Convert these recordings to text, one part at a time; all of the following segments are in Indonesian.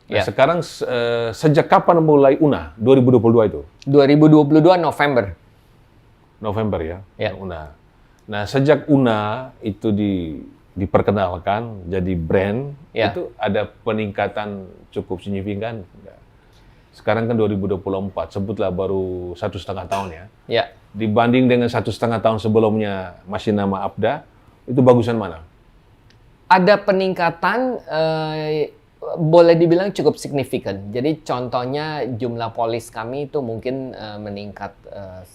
Nah, Ya. sekarang sejak kapan mulai UNA? 2022 itu? 2022 November. November ya? Ya. UNA. Nah, sejak UNA itu diperkenalkan jadi brand, Ya. itu ada peningkatan cukup signifikan. Sekarang kan 2024, sebutlah baru 1,5 tahun ya. Ya. Dibanding dengan 1,5 tahun sebelumnya masih nama Abda, itu bagusan mana? Ada peningkatan, boleh dibilang cukup signifikan. Jadi contohnya jumlah polis kami itu mungkin meningkat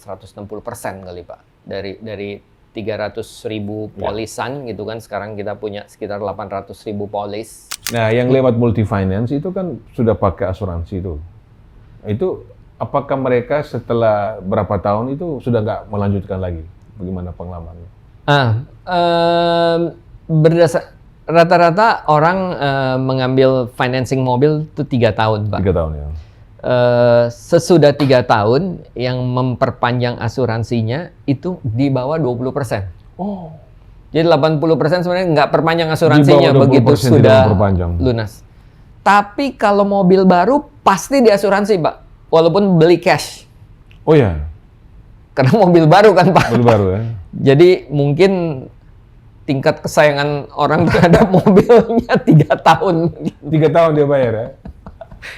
160% kali Pak. Dari 300.000 polisan gitu kan, sekarang kita punya sekitar 800.000 polis. Nah, yang lewat multi finance itu kan sudah pakai asuransi itu. Itu apakah mereka setelah berapa tahun itu sudah nggak melanjutkan lagi? Bagaimana pengalamannya? Rata-rata orang mengambil financing mobil itu 3 tahun, Pak. 3 tahun ya. Sesudah 3 tahun yang memperpanjang asuransinya itu di bawah 20%. Oh. Jadi 80% sebenarnya nggak perpanjang asuransinya Di bawah 20% begitu tidak sudah memperpanjang. lunas. Tapi kalau mobil baru pasti diasuransi, Pak. Walaupun beli cash. Oh ya, Karena mobil baru kan, Pak. mobil baru ya. Jadi mungkin tingkat kesayangan orang terhadap mobilnya 3 tahun. 3 tahun dia bayar ya.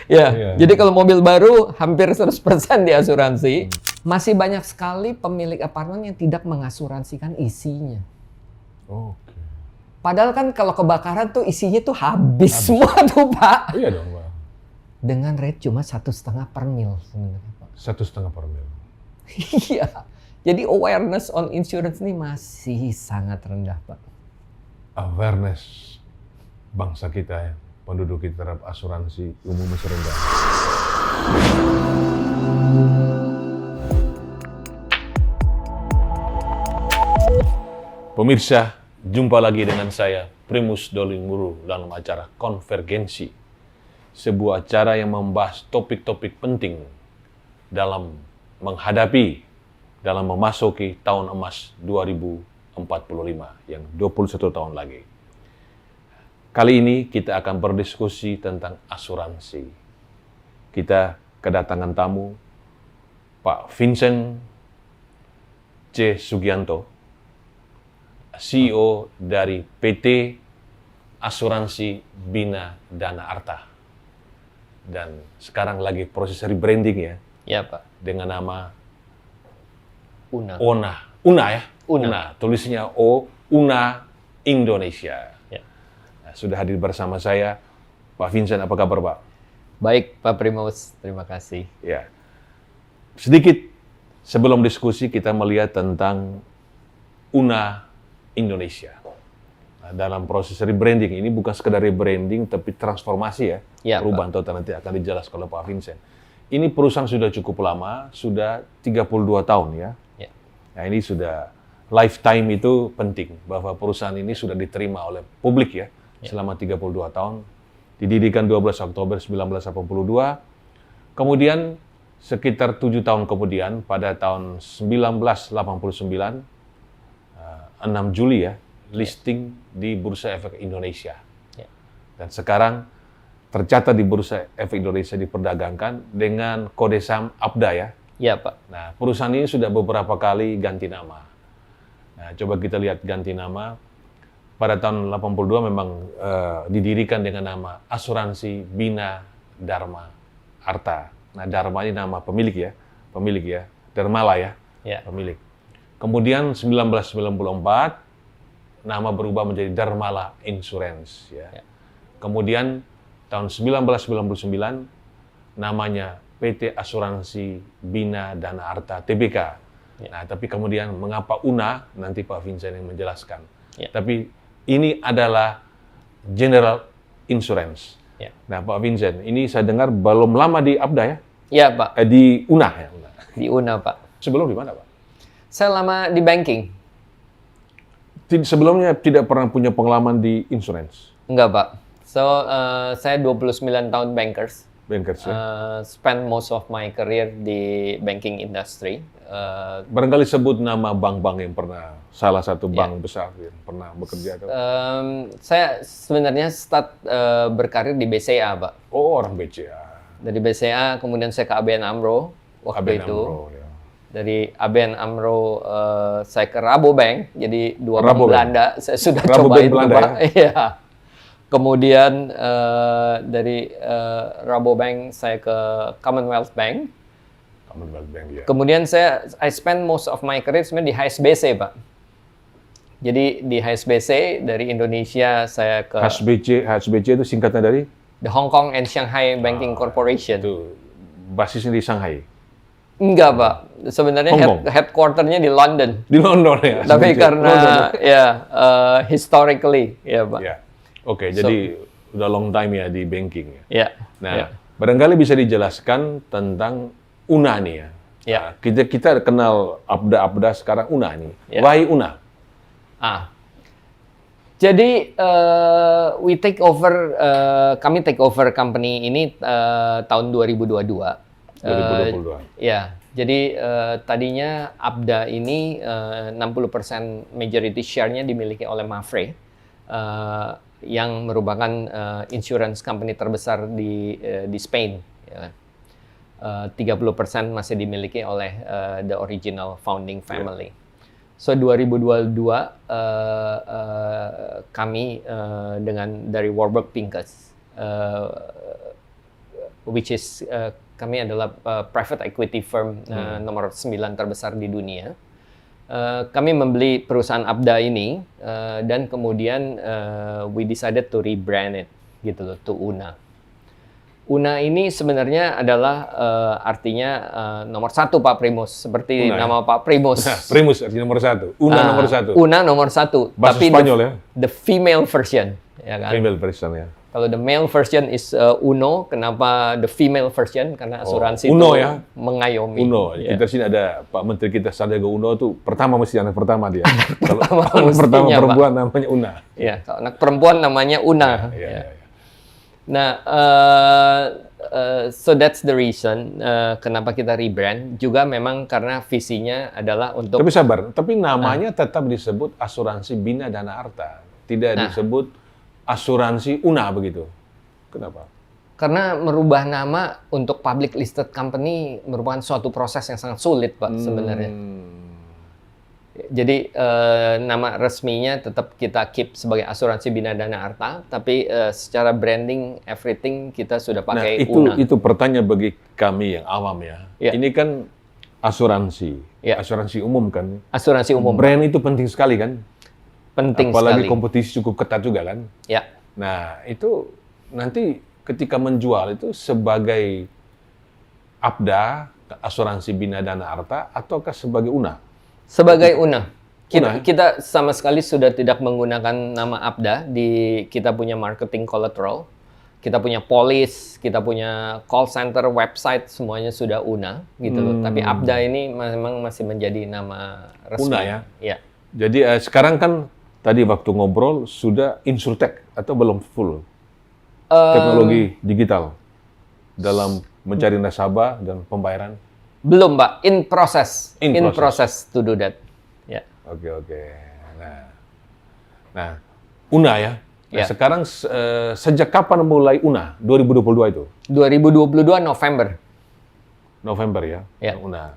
Ya, Iya. jadi kalau mobil baru hampir 100% diasuransi. Masih banyak sekali pemilik apartemen yang tidak mengasuransikan isinya. Oke. Padahal kan kalau kebakaran tuh isinya tuh habis semua tuh, Pak. Iya dong, Pak. Dengan rate cuma 1,5 per mil sebenarnya, Pak. 1,5 per mil. Iya. Jadi awareness on insurance ini masih sangat rendah, Pak. Awareness bangsa kita ya, penduduk kita terhadap asuransi umum masih rendah. Pemirsa, jumpa lagi dengan saya, Primus Dolimuru, dalam acara Konvergensi. Sebuah acara yang membahas topik-topik penting dalam memasuki tahun emas 2045, yang 21 tahun lagi. Kali ini kita akan berdiskusi tentang asuransi. Kita kedatangan tamu, Pak Vincent C. Sugianto, CEO dari PT Asuransi Bina Dana Arta. Dan sekarang lagi proses rebranding ya, Ya, Pak. dengan nama Una. UNA ya? UNA. Tulisnya O, UNA Indonesia. Ya. Nah, sudah hadir bersama saya, Pak Vincent, apa kabar Pak? Baik, Pak Primus. Terima kasih. Ya. Sedikit sebelum diskusi kita melihat tentang UNA Indonesia. Nah, dalam proses rebranding ini bukan sekedar rebranding tapi transformasi ya. Ya, perubahan total nanti akan dijelaskan oleh Pak Vincent. Ini perusahaan sudah cukup lama, sudah 32 tahun ya. Ya. Nah, ini sudah lifetime itu penting bahwa perusahaan ini sudah diterima oleh publik ya, selama 32 tahun. Didirikan 12 Oktober 1982. Kemudian sekitar 7 tahun kemudian pada tahun 1989 6 Juli ya, listing di Bursa Efek Indonesia. Ya. Dan sekarang tercatat di Bursa Efek Indonesia diperdagangkan dengan kode saham Abda ya. Ya, Pak. Nah, perusahaan ini sudah beberapa kali ganti nama. Nah, coba kita lihat ganti nama. Pada tahun 82 memang didirikan dengan nama Asuransi Bina Dharma Arta. Nah, Dharma ini nama pemilik ya, Dharmala ya, Ya. pemilik. Kemudian 1994 nama berubah menjadi Dharmala Insurance ya. Ya. Kemudian tahun 1999 namanya PT Asuransi Bina Dana Arta Tbk. Ya. Nah, tapi kemudian mengapa UNA nanti Pak Vincent yang menjelaskan. Ya. Tapi ini adalah General Insurance. Ya. Nah, Pak Vincent, ini saya dengar belum lama di Abda ya? Ya, Pak. Di UNA ya? Di Una, Pak. Sebelum di mana, Pak? Saya lama di banking. Sebelumnya tidak pernah punya pengalaman di insurance? Enggak, Pak. So, saya 29 tahun bankers. Bankers ya. Spend most of my career di banking industry. Barangkali sebut nama bank-bank yang pernah, salah satu bank besar yang pernah bekerja. Saya sebenarnya start berkarir di BCA, Pak. Oh, orang BCA. Dari BCA, kemudian saya ke ABN AMRO waktu ABN itu. AMRO, ya. Dari ABN AMRO saya ke Rabobank, jadi dua bank Rabobank. Belanda. Saya sudah Rabobank cobain tuh, Belanda, Pak. Iya. Kemudian dari Rabobank saya ke Commonwealth Bank. Commonwealth Bank, ya. Kemudian I spend most of my career sebenarnya di HSBC, Pak. Jadi di HSBC dari Indonesia saya ke HSBC itu singkatan dari? The Hong Kong and Shanghai Banking Corporation. Itu basisnya di Shanghai. Enggak, Pak. Sebenarnya Hong Kong. headquarternya di London. Di London ya. Tapi HSBC. karena London. historically, ya, Pak. Ya. Oke, jadi udah long time ya di banking ya. Ya. Nah, barangkali bisa dijelaskan tentang UNA nih ya. Ya. Nah, kita kenal Abda sekarang UNA nih. Ya. Why UNA? Jadi kami take over company ini tahun 2022. 2022. Ya, jadi tadinya Abda ini 60% majority share-nya dimiliki oleh Mapfre, yang merupakan insurance company terbesar di Spain. Ya. 30% masih dimiliki oleh the original founding family. So 2022 kami dari Warburg Pincus, which is kami adalah private equity firm nomor 9 terbesar di dunia. Kami membeli perusahaan Abda ini dan kemudian we decided to rebrand it gitu loh, to UNA. UNA ini sebenarnya adalah artinya nomor satu, Pak Primus, seperti Una, nama Pak Primus. Nah, Primus artinya nomor satu. UNA nomor satu. UNA nomor satu. Bahasa tapi Spanyol ya? The female version, ya kan? Female version ya. Kalau the male version is Uno, kenapa the female version? Karena asuransi Uno itu ya? mengayomi. Uno. Ya. Kita sini ada Pak Menteri kita Sandiaga Uno tuh pertama mesti anak pertama dia. Kalau pertama anak mestinya, pertama Pak. perempuan namanya Una. Ya, kalau anak perempuan namanya Una. Ya. Nah, so that's the reason kenapa kita rebrand. Juga memang karena visinya adalah untuk. Tapi sabar, tapi namanya tetap disebut Asuransi Bina Dana Arta, tidak disebut Asuransi Una begitu. Kenapa? Karena merubah nama untuk public listed company merupakan suatu proses yang sangat sulit, Pak, sebenarnya. Jadi nama resminya tetap kita keep sebagai Asuransi Bina Dana Arta, tapi secara branding everything kita sudah pakai Una. Itu pertanyaan bagi kami yang awam ya. Ini kan asuransi, asuransi umum kan. Asuransi umum. Brand itu penting sekali kan. Penting apalagi sekali. kompetisi cukup ketat juga kan. Ya. Nah itu nanti ketika menjual itu sebagai Abda, Asuransi Bina Dana Arta, ataukah sebagai Una? Sebagai Una. Kita sama sekali sudah tidak menggunakan nama Abda di kita punya marketing collateral, kita punya polis, kita punya call center, website, semuanya sudah Una gitu loh. Tapi Abda ini memang masih menjadi nama resmi. Una ya. Ya. Jadi sekarang kan tadi waktu ngobrol sudah insurtech atau belum full teknologi digital dalam mencari nasabah dan pembayaran? Belum, Pak. In process. In process to do that. Ya. Oke. Nah, Una ya. Nah, sekarang sejak kapan mulai Una? 2022 itu? 2022 November. November ya. Ya. Una.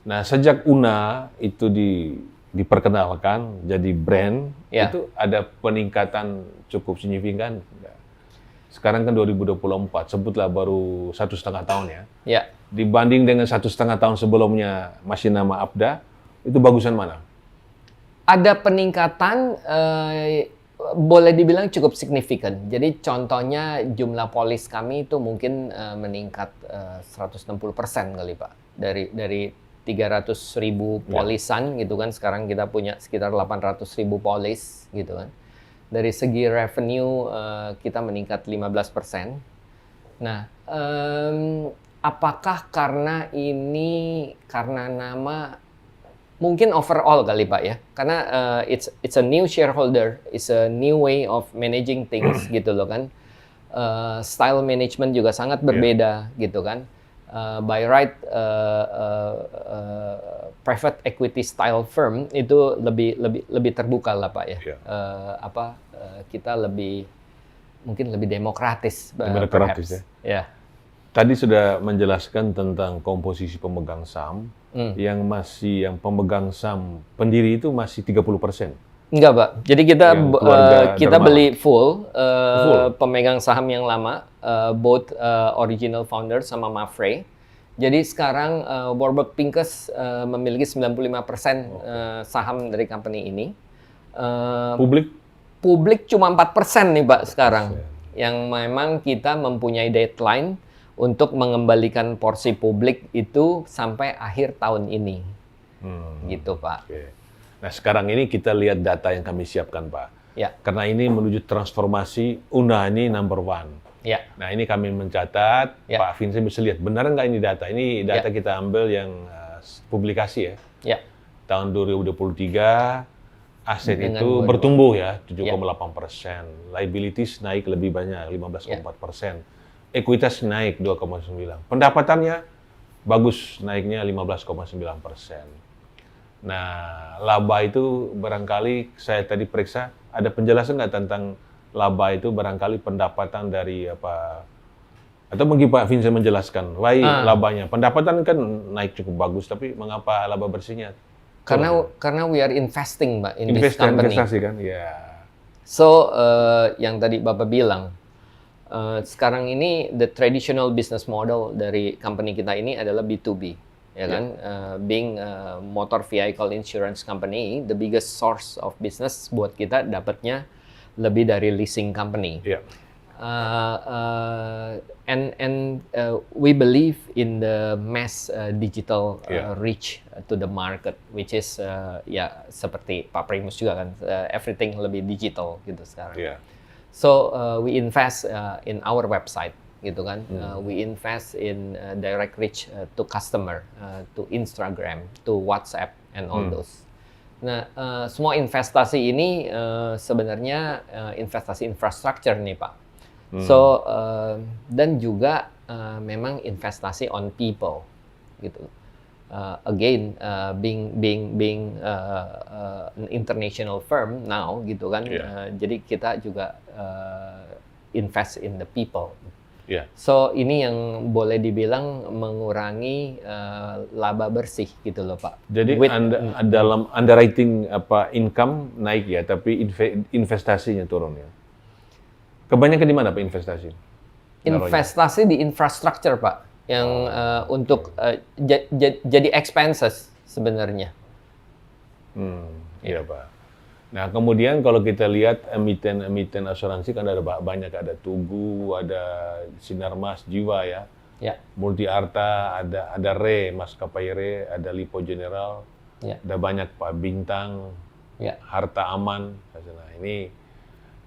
Nah, sejak Una itu diperkenalkan jadi brand, itu ada peningkatan cukup signifikan. Sekarang kan 2024, sebutlah baru 1,5 tahun ya. Ya. Dibanding dengan 1,5 tahun sebelumnya masih nama Abda, itu bagusan mana? Ada peningkatan, boleh dibilang cukup signifikan. Jadi contohnya jumlah polis kami itu mungkin meningkat 160% kali, Pak. Dari 300.000 polisan gitu kan, sekarang kita punya sekitar 800.000 polis gitu kan. Dari segi revenue kita meningkat 15%. Nah, apakah karena nama, mungkin overall kali Pak ya, karena it's a new shareholder, it's a new way of managing things gitu loh kan. style management juga sangat berbeda gitu kan. By right private equity style firm itu lebih terbuka lah Pak ya. Kita mungkin lebih demokratis. Demokratis ya. Ya. Tadi sudah menjelaskan tentang komposisi pemegang saham yang pemegang saham pendiri itu masih 30%. Enggak, Pak. Jadi kita Dermawan. beli full pemegang saham yang lama, both original founder sama Mafre. Jadi sekarang Warburg Pincus memiliki 95% saham dari company ini. Publik cuma 4% nih, Pak, sekarang. Yang memang kita mempunyai deadline untuk mengembalikan porsi publik itu sampai akhir tahun ini. Gitu, Pak. Okay. Nah, sekarang ini kita lihat data yang kami siapkan, Pak. Ya. Karena ini menuju transformasi Una ini number one. Ya. Nah, ini kami mencatat, Ya. Pak Vincent bisa lihat, benar nggak ini data? Ini data kita ambil yang publikasi ya. Ya. Tahun 2023, aset Dengan itu bertumbuh ya, 7,8%. Liabilities naik lebih banyak, 15,4%. Ekuitas naik 2,9%. Pendapatannya bagus, naiknya 15,9%. Nah, laba itu barangkali saya tadi periksa, ada penjelasan nggak tentang laba itu barangkali pendapatan dari apa? Atau mungkin Pak Vincent menjelaskan, why labanya? Pendapatan kan naik cukup bagus, tapi mengapa laba bersihnya? Karena we are investing, Mbak, in this company. Investasi kan, ya. So, yang tadi Bapak bilang, sekarang ini the traditional business model dari company kita ini adalah B2B. Ya kan, being a motor vehicle insurance company, the biggest source of business buat kita dapatnya lebih dari leasing company. Yeah. We believe in the mass digital reach to the market, which is seperti Pak Primus juga kan, everything lebih digital gitu sekarang. Yeah. So we invest in our website. Gitu kan, we invest in direct reach to customer, to Instagram, to WhatsApp, and all those. Nah, semua investasi ini sebenarnya investasi infrastructure nih Pak. So dan juga memang investasi on people, gitu. Again, being an international firm now, gitu kan. Jadi kita juga invest in the people. Yeah. So ini yang boleh dibilang mengurangi laba bersih gitu loh Pak. Jadi dalam underwriting income naik ya, tapi investasinya turun ya. Kebanyakan di mana Pak investasi? Investasi di infrastructure Pak, yang untuk jadi expenses sebenarnya. Iya Pak. Nah, kemudian kalau kita lihat emiten asuransi kan ada banyak, ada Tugu, ada Sinarmas Jiwa ya. Ya. Multi Arta, ada Re, Maskapai Re, ada Lipo General. Ya. Ada banyak Pak Bintang. Ya. Harta Aman. Nah, ini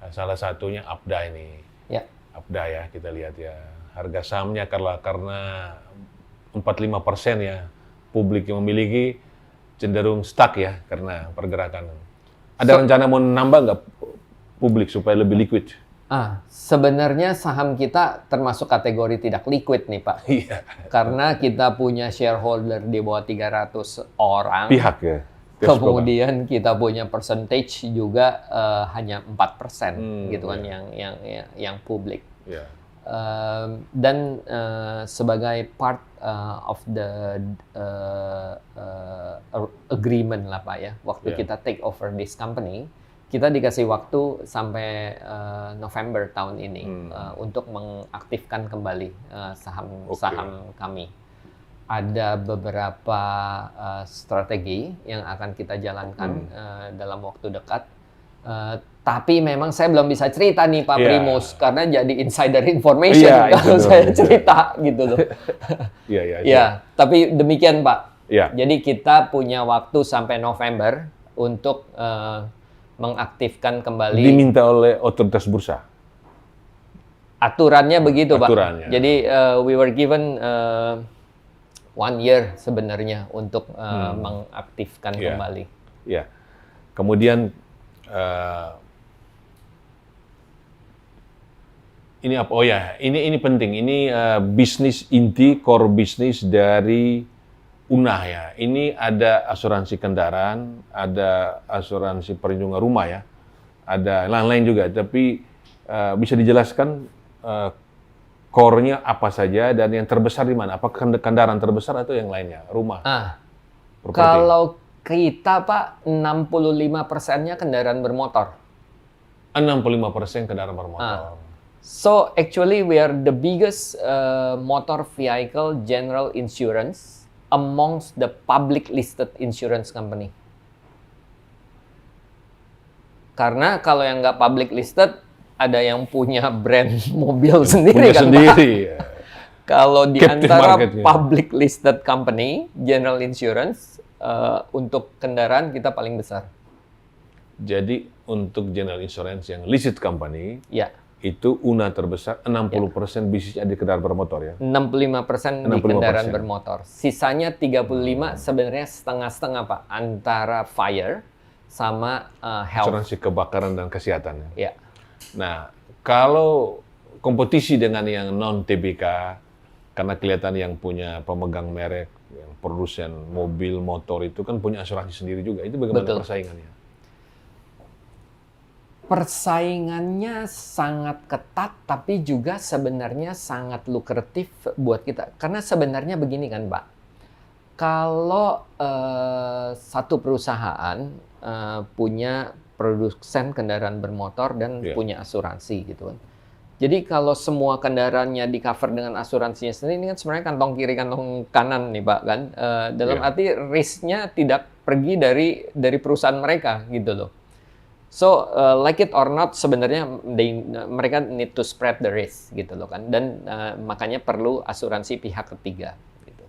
salah satunya Abda ini. Ya. Abda ya, kita lihat ya. Harga sahamnya karena 45% ya publik yang memiliki cenderung stuck ya karena pergerakan. Ada rencana mau nambah nggak publik supaya lebih liquid? Sebenarnya saham kita termasuk kategori tidak liquid nih Pak. Iya. Karena kita punya shareholder di bawah 300 orang. Pihak ya? Kemudian kita punya percentage juga hanya 4% gitu kan yang publik. Yeah. Dan sebagai part of the agreement lah Pak ya, waktu kita take over this company, kita dikasih waktu sampai November tahun ini untuk mengaktifkan kembali saham kami. Ada beberapa strategi yang akan kita jalankan dalam waktu dekat. Tapi memang saya belum bisa cerita nih Pak Primus karena jadi insider information kalau saya cerita gitu loh. Ya, tapi demikian Pak. Jadi kita punya waktu sampai November untuk mengaktifkan kembali. Diminta oleh otoritas bursa. Aturannya begitu Pak. Jadi we were given 1 year sebenarnya untuk mengaktifkan kembali. Ya. Kemudian Ini apa? Oh ya, ini penting. Ini bisnis inti, core bisnis dari Una ya. Ini ada asuransi kendaraan, ada asuransi perlindungan rumah ya, ada lain-lain juga. Tapi bisa dijelaskan core-nya apa saja dan yang terbesar di mana? Apakah kendaraan terbesar atau yang lainnya? Rumah? Properti? Kalau kita Pak, 65%-nya kendaraan bermotor. 65% kendaraan bermotor. So actually we are the biggest motor vehicle general insurance amongst the public listed insurance company. Karena kalau yang nggak public listed, ada yang punya brand mobil sendiri kan Pak. Kalau di antara public listed company general insurance untuk kendaraan kita paling besar. Jadi untuk general insurance yang listed company, ya. Itu Una terbesar, 60% bisnisnya di kendaraan bermotor ya? 65% di kendaraan bermotor. Sisanya 35 sebenarnya setengah-setengah Pak, antara fire sama health. Asuransi kebakaran dan kesehatan ya? Nah, kalau kompetisi dengan yang non-TBK, karena kelihatan yang punya pemegang merek, yang produsen mobil, motor itu kan punya asuransi sendiri juga. Itu bagaimana persaingannya? Persaingannya sangat ketat, tapi juga sebenarnya sangat lukratif buat kita. Karena sebenarnya begini kan, Pak. Kalau satu perusahaan punya produsen kendaraan bermotor dan punya asuransi gitu kan. Jadi kalau semua kendaraannya di cover dengan asuransinya sendiri, ini kan sebenarnya kantong kiri, kantong kanan nih Pak kan. Dalam arti risk-nya tidak pergi dari perusahaan mereka gitu loh. So, like it or not, sebenarnya mereka need to spread the risk gitu loh kan, dan makanya perlu asuransi pihak ketiga. Gitu.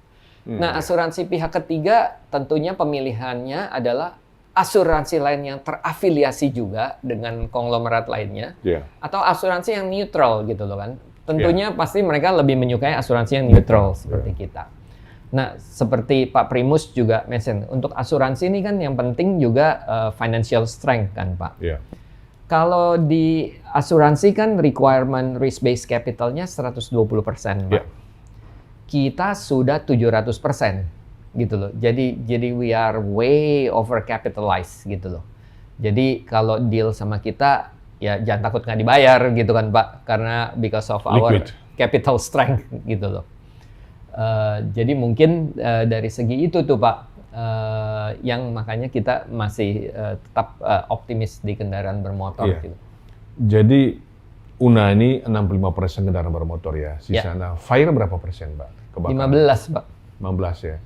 Nah, asuransi pihak ketiga tentunya pemilihannya adalah asuransi lain yang terafiliasi juga dengan konglomerat lainnya, atau asuransi yang neutral gitu loh kan. Tentunya pasti mereka lebih menyukai asuransi yang neutral seperti kita. Nah, seperti Pak Primus juga mention, untuk asuransi ini kan yang penting juga financial strength kan Pak. Kalau di asuransi kan requirement risk-based capital-nya 120% Pak. Kita sudah 700% gitu loh. Jadi we are way over capitalized gitu loh. Jadi kalau deal sama kita, ya jangan takut nggak dibayar gitu kan Pak, karena because of our capital strength gitu loh. Jadi mungkin dari segi itu tuh Pak, yang makanya kita masih tetap optimis di kendaraan bermotor. Gitu. Jadi Una ini 65% kendaraan bermotor ya, sisanya fire berapa persen Pak? Kebakaran? 15 Pak. 15 ya?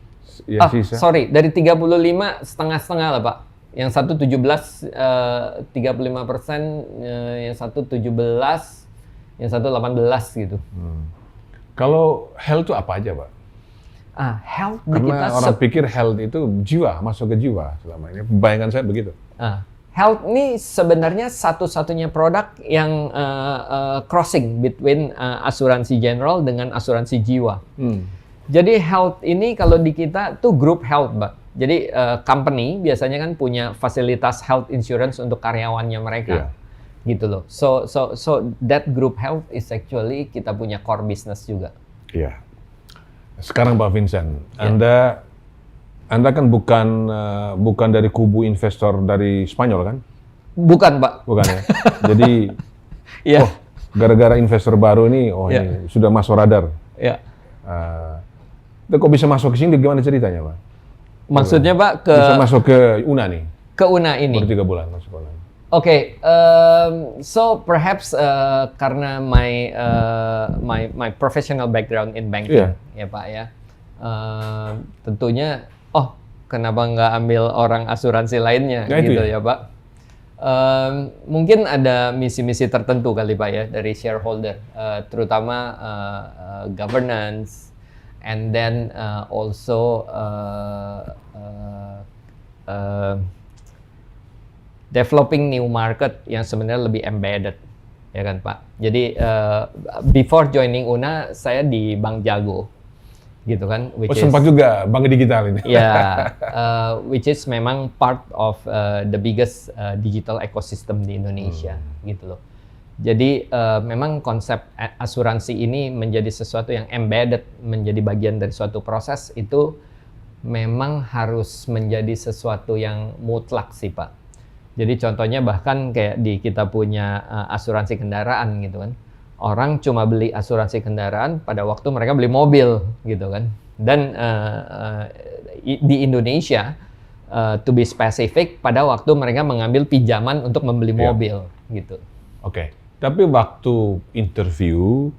Yang sisa? Sorry, dari 35 setengah-setengah lah Pak. Yang satu 17, 35%, yang satu 17, yang satu 18 gitu. Kalau health itu apa aja, Pak? Health di kita orang pikir health itu jiwa, masuk ke jiwa selama ini. Bayangan saya begitu. Health ini sebenarnya satu-satunya produk yang crossing between asuransi general dengan asuransi jiwa. Jadi health ini kalau di kita tuh group health, Pak. Jadi company biasanya kan punya fasilitas health insurance untuk karyawannya mereka. Gitu loh. So that group health is actually kita punya core business juga. Iya. Sekarang Pak Vincent, Anda kan bukan dari kubu investor dari Spanyol kan? Bukan Pak. Bukan ya. Jadi, gara-gara investor baru ini, ini sudah masuk radar. Kok bisa masuk ke sini? Gimana ceritanya Pak? Maksudnya Pak bisa masuk ke Una nih? Ke Una ini. Baru 3 bulan masuk Una. Okay, so perhaps karena my professional background in banking, ya Pak ya, tentunya, kenapa nggak ambil orang asuransi lainnya, gitu ya Pak? Mungkin ada misi-misi tertentu kali Pak ya dari shareholder, terutama governance, and then also developing new market yang sebenarnya lebih embedded, ya kan Pak. Jadi before joining Una, saya di Bank Jago, gitu kan. Sempat juga bank digital ini. Ya, which is memang part of the biggest digital ecosystem di Indonesia, gitu loh. Jadi memang konsep asuransi ini menjadi sesuatu yang embedded, menjadi bagian dari suatu proses itu memang harus menjadi sesuatu yang mutlak sih Pak. Jadi contohnya bahkan kayak di kita punya asuransi kendaraan gitu kan. Orang cuma beli asuransi kendaraan pada waktu mereka beli mobil gitu kan. Dan di Indonesia, to be specific, pada waktu mereka mengambil pinjaman untuk membeli mobil gitu. Oke. Tapi waktu interview,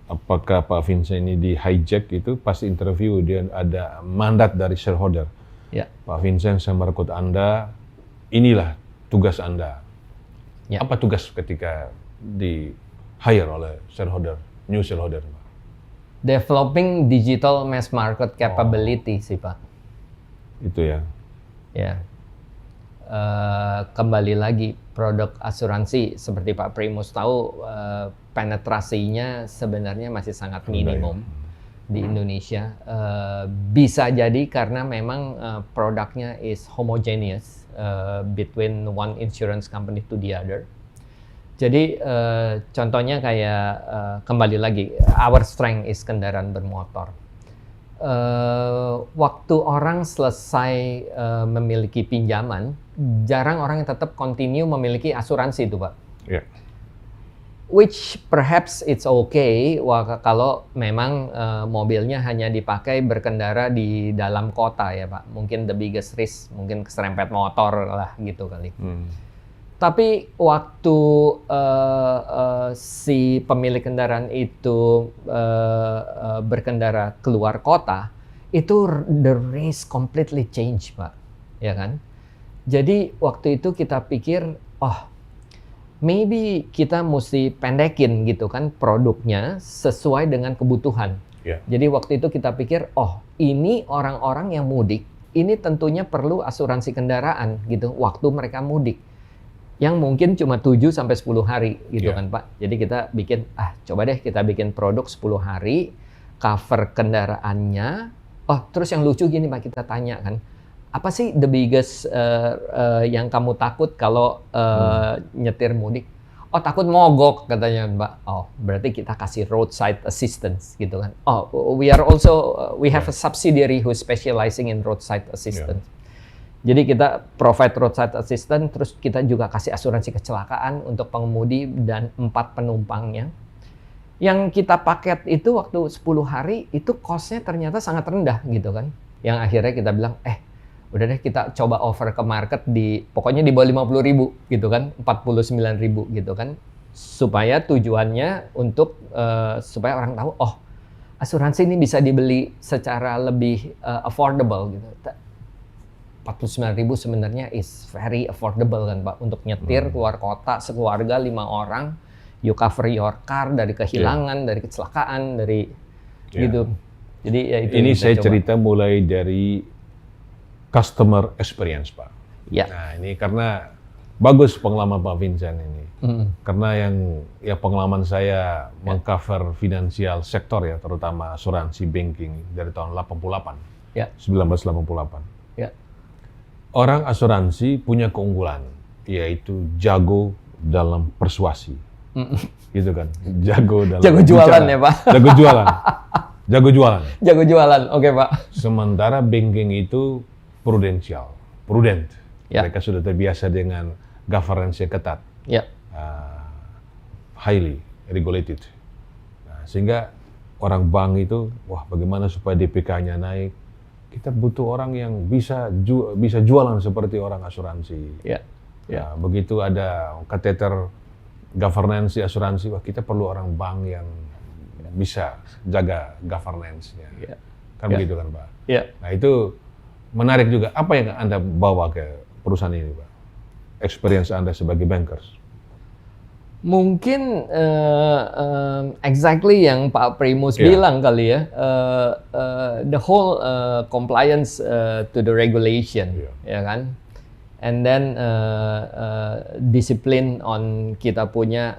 apakah Pak Vincent ini di hijack itu pas interview dia ada mandat dari shareholder. Ya. Pak Vincent, saya merekrut Anda, inilah tugas Anda. Ya. Apa tugas ketika di hire oleh shareholder, new shareholder? Developing digital mass market capability sih Pak. Itu ya. Ya. Kembali lagi produk asuransi seperti Pak Primus tahu penetrasinya sebenarnya masih sangat minimum di Indonesia. Bisa jadi karena memang produknya is homogeneous between one insurance company to the other. Jadi contohnya kayak kembali lagi our strength is kendaraan bermotor. Waktu orang selesai memiliki pinjaman, jarang orang yang tetap continue memiliki asuransi itu Pak. Yeah. Which perhaps it's okay kalau memang mobilnya hanya dipakai berkendara di dalam kota ya Pak. Mungkin the biggest risk, mungkin keserempet motor lah gitu kali. Tapi waktu si pemilik kendaraan itu berkendara keluar kota, itu the risk completely change Pak, ya kan? Jadi waktu itu kita pikir, maybe kita mesti pendekin gitu kan produknya sesuai dengan kebutuhan. Yeah. Jadi waktu itu kita pikir, ini orang-orang yang mudik, ini tentunya perlu asuransi kendaraan gitu waktu mereka mudik. Yang mungkin cuma 7 sampai 10 hari gitu kan Pak. Jadi kita bikin, coba deh kita bikin produk 10 hari, cover kendaraannya. Terus yang lucu gini Pak, kita tanya kan, apa sih the biggest yang kamu takut kalau nyetir mudik? Takut mogok katanya Mbak. Berarti kita kasih roadside assistance gitu kan. We have a subsidiary who specializing in roadside assistance. Jadi kita provide roadside assistance, terus kita juga kasih asuransi kecelakaan untuk pengemudi dan 4 penumpangnya. Yang kita paket itu waktu 10 hari, itu cost-nya ternyata sangat rendah gitu kan. Yang akhirnya kita bilang, udah deh kita coba offer ke market pokoknya di bawah 50.000 gitu kan, 49.000 gitu kan. Supaya tujuannya untuk, supaya orang tahu, asuransi ini bisa dibeli secara lebih affordable gitu. 49.000 sebenarnya is very affordable kan Pak, untuk nyetir keluar kota sekeluarga 5 orang, you cover your car dari kehilangan, dari kecelakaan, dari gitu. Jadi ya itu ini saya coba. cerita mulai dari customer experience Pak. Ya. Nah ini karena bagus pengalaman Pak Vincent ini. Karena yang pengalaman saya mengcover finansial sektor ya, terutama asuransi banking dari tahun 88, 1988. Orang asuransi punya keunggulan, yaitu jago dalam persuasi, gitu kan? Jago dalam jualan bicara. ya Pak? Jago jualan, jago jualan. Jago jualan, oke Pak. Sementara banking itu prudent. Mereka sudah terbiasa dengan governance yang ketat, highly regulated. Nah, sehingga orang bank itu, bagaimana supaya DPK-nya naik? Kita butuh orang yang bisa jualan seperti orang asuransi. Begitu ada kateter governance asuransi, kita perlu orang bank yang bisa jaga governance-nya. Kan begitu kan Pak? Nah itu menarik juga. Apa yang Anda bawa ke perusahaan ini Pak? Experience Anda sebagai bankers. Mungkin exactly yang Pak Primus bilang kali ya, the whole compliance to the regulation, ya kan, and then discipline on kita punya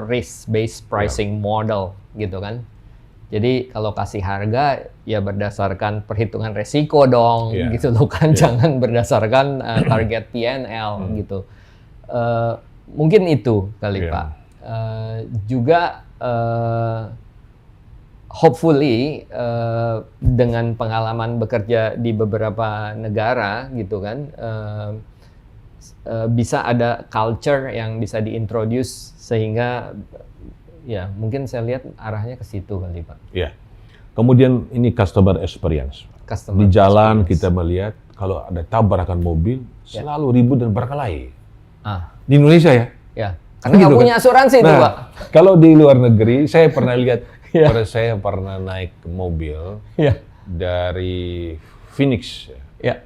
risk-based pricing model, gitu kan. Jadi kalau kasih harga ya berdasarkan perhitungan resiko dong, gitu loh kan, jangan berdasarkan target P&L gitu. Mungkin itu kali Iya. Pak. Juga hopefully dengan pengalaman bekerja di beberapa negara gitu kan, bisa ada culture yang bisa diintroduce sehingga ya mungkin saya lihat arahnya ke situ kali Pak. Ya. Kemudian ini customer experience. Customer Di jalan experience. kita melihat kalau ada tabrakan mobil selalu ribut dan berkelahi. Ah, Di Indonesia ya. ya. Kan Karena nggak gitu punya kan? asuransi itu Nah, Pak. kalau di luar negeri saya pernah lihat, Ya. saya pernah naik mobil Ya. dari Phoenix, Ya.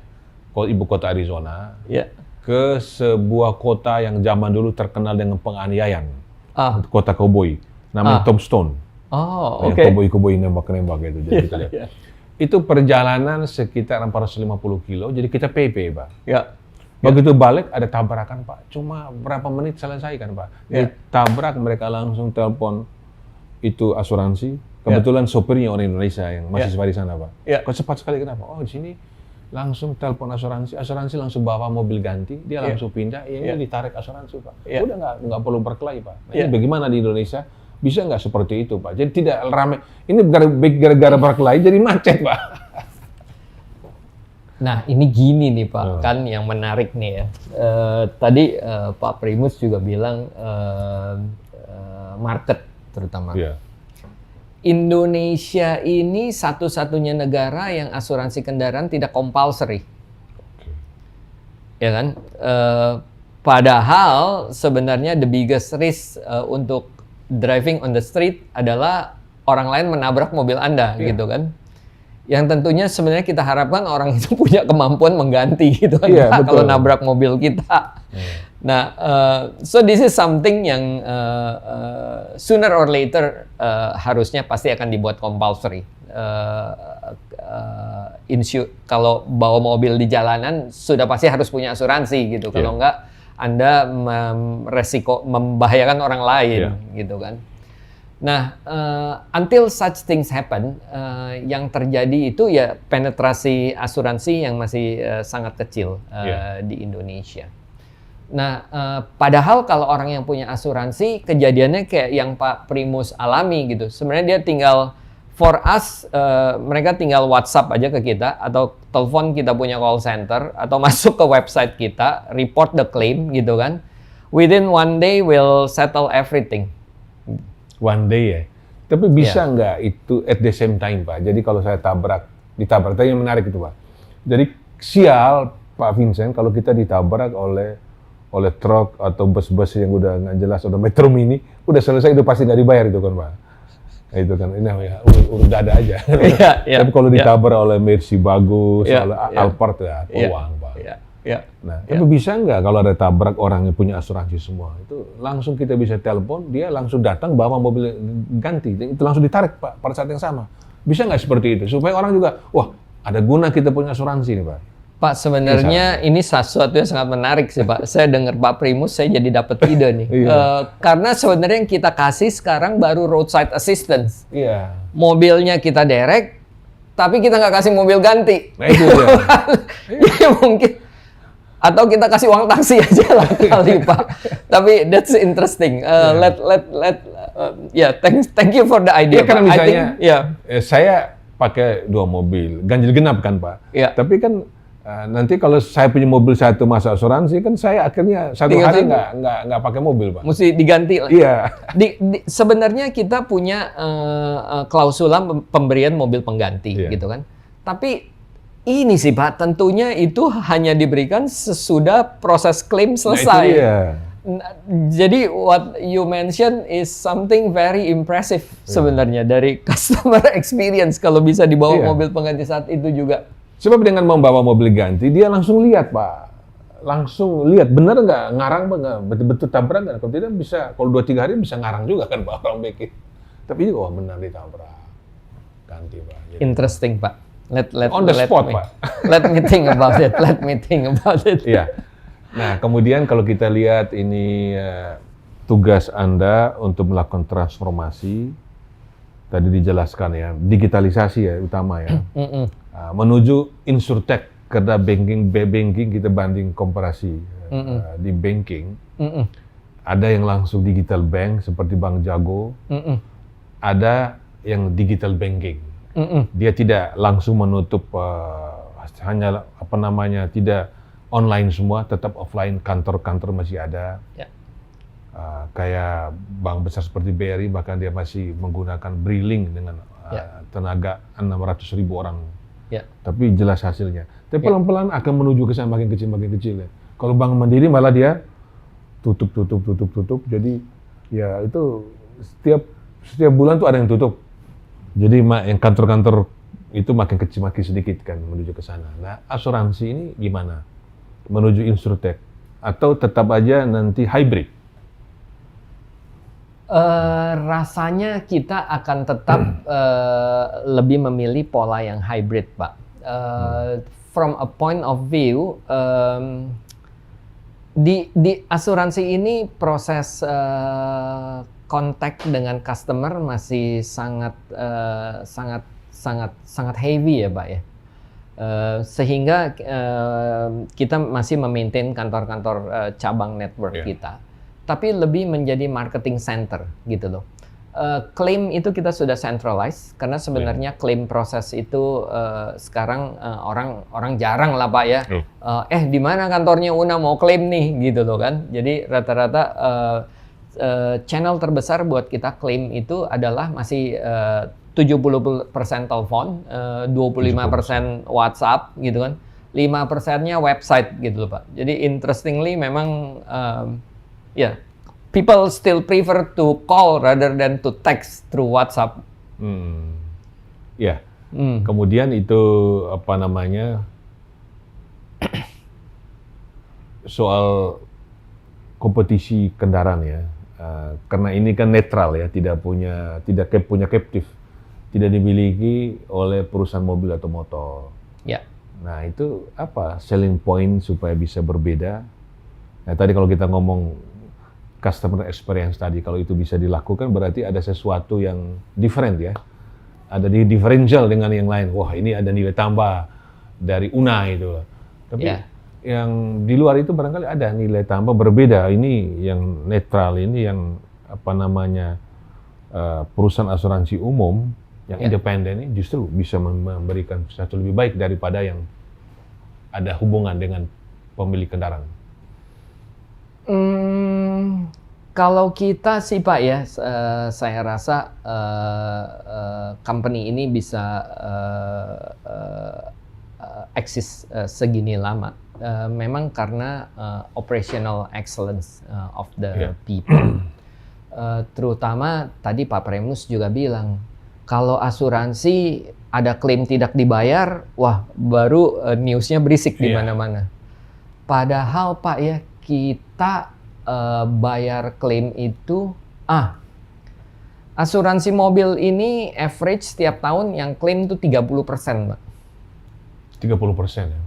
ibu kota Arizona, Ya. ke sebuah kota yang zaman dulu terkenal dengan penganiayaan, Ah. kota cowboy, namanya Tombstone. Oh, Yang oke. cowboy-cowboy nembak-nembak gitu. Jadi kita lihat. Ya. Itu perjalanan sekitar 450 kilo, jadi kita PP, Pak. Ya. Begitu balik ada tabrakan, Pak. Cuma berapa menit selesai kan, Pak. Ya. Ditabrak, mereka langsung telepon itu asuransi. Kebetulan sopirnya orang Indonesia yang mahasiswa di sana, Pak. Ya. Kok cepat sekali, kenapa? Oh, di sini langsung telepon asuransi. Asuransi langsung bawa mobil ganti, dia langsung pindah, ini ditarik asuransi, Pak. Ya. Udah nggak perlu berkelahi, Pak. Nah, Ya. ini bagaimana di Indonesia? Bisa nggak seperti itu, Pak? Jadi tidak ramai. Ini gara-gara berkelahi jadi macet, Pak. Nah, ini gini nih Pak, kan yang menarik nih ya. Tadi Pak Primus juga bilang market terutama. Iya. Indonesia ini satu-satunya negara yang asuransi kendaraan tidak compulsory. Ya kan? Padahal sebenarnya the biggest risk untuk driving on the street adalah orang lain menabrak mobil Anda gitu kan. Yang tentunya sebenarnya kita harapkan orang itu punya kemampuan mengganti gitu kan Pak, kalau nabrak mobil kita. Nah, so this is something yang sooner or later harusnya pasti akan dibuat compulsory. Kalau bawa mobil di jalanan sudah pasti harus punya asuransi gitu. Kalau enggak, Anda resiko membahayakan orang lain gitu kan. Nah, until such things happen, yang terjadi itu ya penetrasi asuransi yang masih sangat kecil di Indonesia. Nah, padahal kalau orang yang punya asuransi, kejadiannya kayak yang Pak Primus alami gitu. Sebenarnya dia tinggal, for us, mereka tinggal WhatsApp aja ke kita, atau telepon kita punya call center, atau masuk ke website kita, report the claim gitu kan. Within one day, we'll settle everything. One day ya. Tapi bisa nggak itu at the same time, Pak? Jadi kalau saya ditabrak, tadi yang menarik itu, Pak. Jadi sial, Pak Vincent, kalau kita ditabrak oleh truk atau bus-bus yang udah nggak jelas, atau metro mini, udah selesai, itu pasti nggak dibayar itu kan, Pak. Itu kan, ini ya, urut dada aja. Tapi kalau ditabrak oleh Mercy bagus, oleh Alphard ya, peluang, Pak. Nah, tapi bisa nggak kalau ada tabrak orang yang punya asuransi semua, itu langsung kita bisa telepon, dia langsung datang bawa mobil ganti, itu langsung ditarik, Pak, pada saat yang sama. Bisa nggak seperti itu? Supaya orang juga, wah, ada guna kita punya asuransi nih, Pak. Pak, sebenarnya ini sesuatu yang sangat menarik sih, Pak. Saya dengar Pak Primus, saya jadi dapat ide nih. Karena sebenarnya yang kita kasih sekarang baru roadside assistance. Iya. Mobilnya kita derek, tapi kita nggak kasih mobil ganti. Nah, itu dia. Jadi mungkin, atau kita kasih uang taksi aja lah kali, Pak. Tapi that's interesting. Thank you for the idea. Iya, karena Pak. misalnya, saya pakai 2 mobil, ganjil genap kan, Pak. Iya. Tapi kan nanti kalau saya punya mobil satu masa asuransi, kan saya akhirnya satu hari nggak pakai mobil, Pak. Mesti diganti lah. Iya. Sebenarnya kita punya klausula pemberian mobil pengganti, gitu kan. Tapi ini sih Pak, tentunya itu hanya diberikan sesudah proses klaim selesai. Nah, itu dia. Jadi what you mention is something very impressive sebenarnya dari customer experience kalau bisa dibawa mobil pengganti saat itu juga. Sebab dengan membawa mobil ganti, dia langsung lihat, Pak. Langsung lihat, benar nggak, ngarang nggak, betul-betul tabrak nggak. Kalau tidak bisa, kalau 2-3 hari bisa ngarang juga kan, Pak, orang bikin. Tapi wah benar ditabrak. Ganti, Pak. Jadi, interesting, Pak. On the spot, Pak. Let me think about it. Iya. Nah, kemudian kalau kita lihat ini tugas Anda untuk melakukan transformasi, tadi dijelaskan ya, digitalisasi ya utama ya, menuju insurtech, karena banking kita banding komparasi di banking, Ada yang langsung digital bank seperti Bank Jago, ada yang digital banking. Dia tidak langsung menutup hanya tidak online semua, tetap offline, kantor-kantor masih ada. Ya. Kayak bank besar seperti BRI bahkan dia masih menggunakan briling dengan tenaga 600.000 orang. Ya. Tapi jelas hasilnya. Tapi pelan-pelan akan menuju ke sana makin kecil ya. Kalau Bank Mandiri malah dia tutup. Jadi ya itu setiap bulan tuh ada yang tutup. Jadi yang kantor-kantor itu makin kecil makin sedikit kan menuju ke sana. Nah, asuransi ini gimana? Menuju insurtech atau tetap aja nanti hybrid? Rasanya kita akan tetap lebih memilih pola yang hybrid, Pak. From a point of view, di asuransi ini proses kontak dengan customer masih sangat heavy ya, Pak ya. Sehingga kita masih memaintain kantor-kantor cabang network kita. Tapi lebih menjadi marketing center gitu loh. Claim itu kita sudah centralize karena sebenarnya claim proses itu sekarang orang jarang lah Pak ya. Di mana kantornya Una mau claim nih gitu loh kan. Jadi rata-rata channel terbesar buat kita claim itu adalah masih 70% telepon, 25% WhatsApp gitu kan. 5%-nya website gitu loh Pak. Jadi interestingly memang people still prefer to call rather than to text through WhatsApp. Kemudian itu soal kompetisi kendaraan ya. Karena ini kan netral ya, tidak punya captive, tidak dimiliki oleh perusahaan mobil atau motor. Ya. Nah itu apa selling point supaya bisa berbeda? Nah tadi kalau kita ngomong customer experience tadi, kalau itu bisa dilakukan berarti ada sesuatu yang different ya. Ada differential dengan yang lain. Wah ini ada nilai tambah dari Una itu. Tapi yang di luar itu barangkali ada nilai tambah berbeda. Ini yang netral, ini yang perusahaan asuransi umum yang independen ini justru bisa memberikan sesuatu lebih baik daripada yang ada hubungan dengan pemilik kendaraan. Kalau kita sih Pak ya, saya rasa company ini bisa eksis segini lama. Memang karena operational excellence of the people. Terutama tadi Pak Primus juga bilang, kalau asuransi ada klaim tidak dibayar, wah baru newsnya berisik di mana-mana. Padahal Pak ya, kita bayar klaim itu, asuransi mobil ini average setiap tahun yang klaim itu 30%, Pak. 30% ya?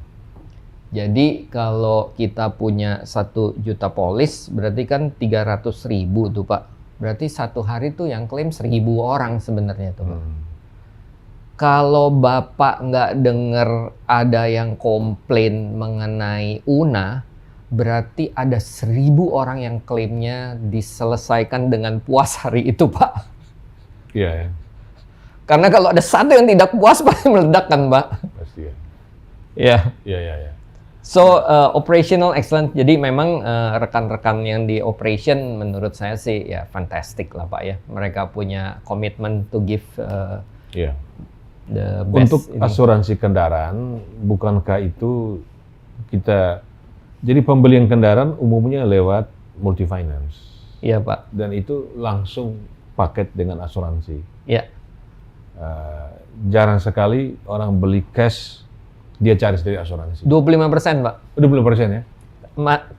Jadi kalau kita punya 1 juta polis, berarti kan 300.000 tuh Pak. Berarti satu hari tuh yang klaim 1.000 orang sebenarnya tuh Pak. Kalau Bapak nggak dengar ada yang komplain mengenai Una, berarti ada 1.000 orang yang klaimnya diselesaikan dengan puas hari itu, Pak. Iya ya. Karena kalau ada satu yang tidak puas, pasti meledak kan, Pak? Pasti ya. Iya. Iya. So, operational excellence. Jadi memang rekan-rekan yang di operation menurut saya sih ya fantastic lah, Pak ya. Mereka punya komitmen to give the best. Untuk asuransi kendaraan, bukankah itu kita... Jadi pembelian kendaraan umumnya lewat multi finance. Iya Pak. Dan itu langsung paket dengan asuransi. Iya. Jarang sekali orang beli cash, dia cari sendiri asuransi. 25% Pak. 25% ya?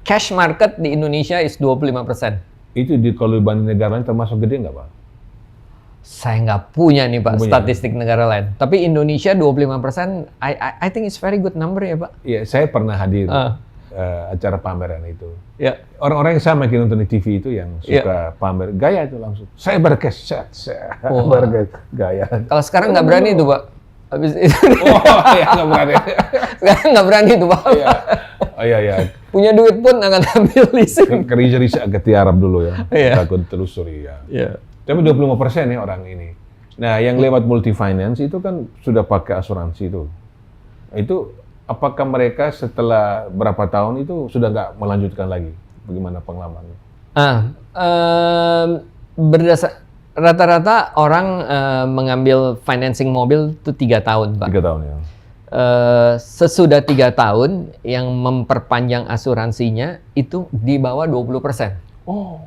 Cash market di Indonesia is 25%. Itu kalau dibanding negara lain termasuk gede nggak Pak? Saya nggak punya nih Pak statistik negara lain. Tapi Indonesia 25%, I think it's very good number ya Pak. Iya, saya pernah hadir. Acara pameran itu. Orang-orang yang sama yang nonton di TV itu yang suka pamer, gaya itu langsung. Saya berkes, gaya. Kalau sekarang nggak berani itu Pak. Habis itu. Nggak berani. Sekarang nggak berani itu Pak. Iya. punya duit pun akan ambil leasing. Kerja agak tiarap dulu ya, Iya. takut telusuri ya. Iya. Tapi 25% ya orang ini. Nah, yang lewat multi finance itu kan sudah pakai asuransi itu. Itu apakah mereka setelah berapa tahun itu sudah nggak melanjutkan lagi? Bagaimana pengalamannya? Rata-rata orang mengambil financing mobil itu 3 tahun, Pak. 3 tahun ya. Sesudah 3 tahun yang memperpanjang asuransinya itu di bawah 20%. Oh.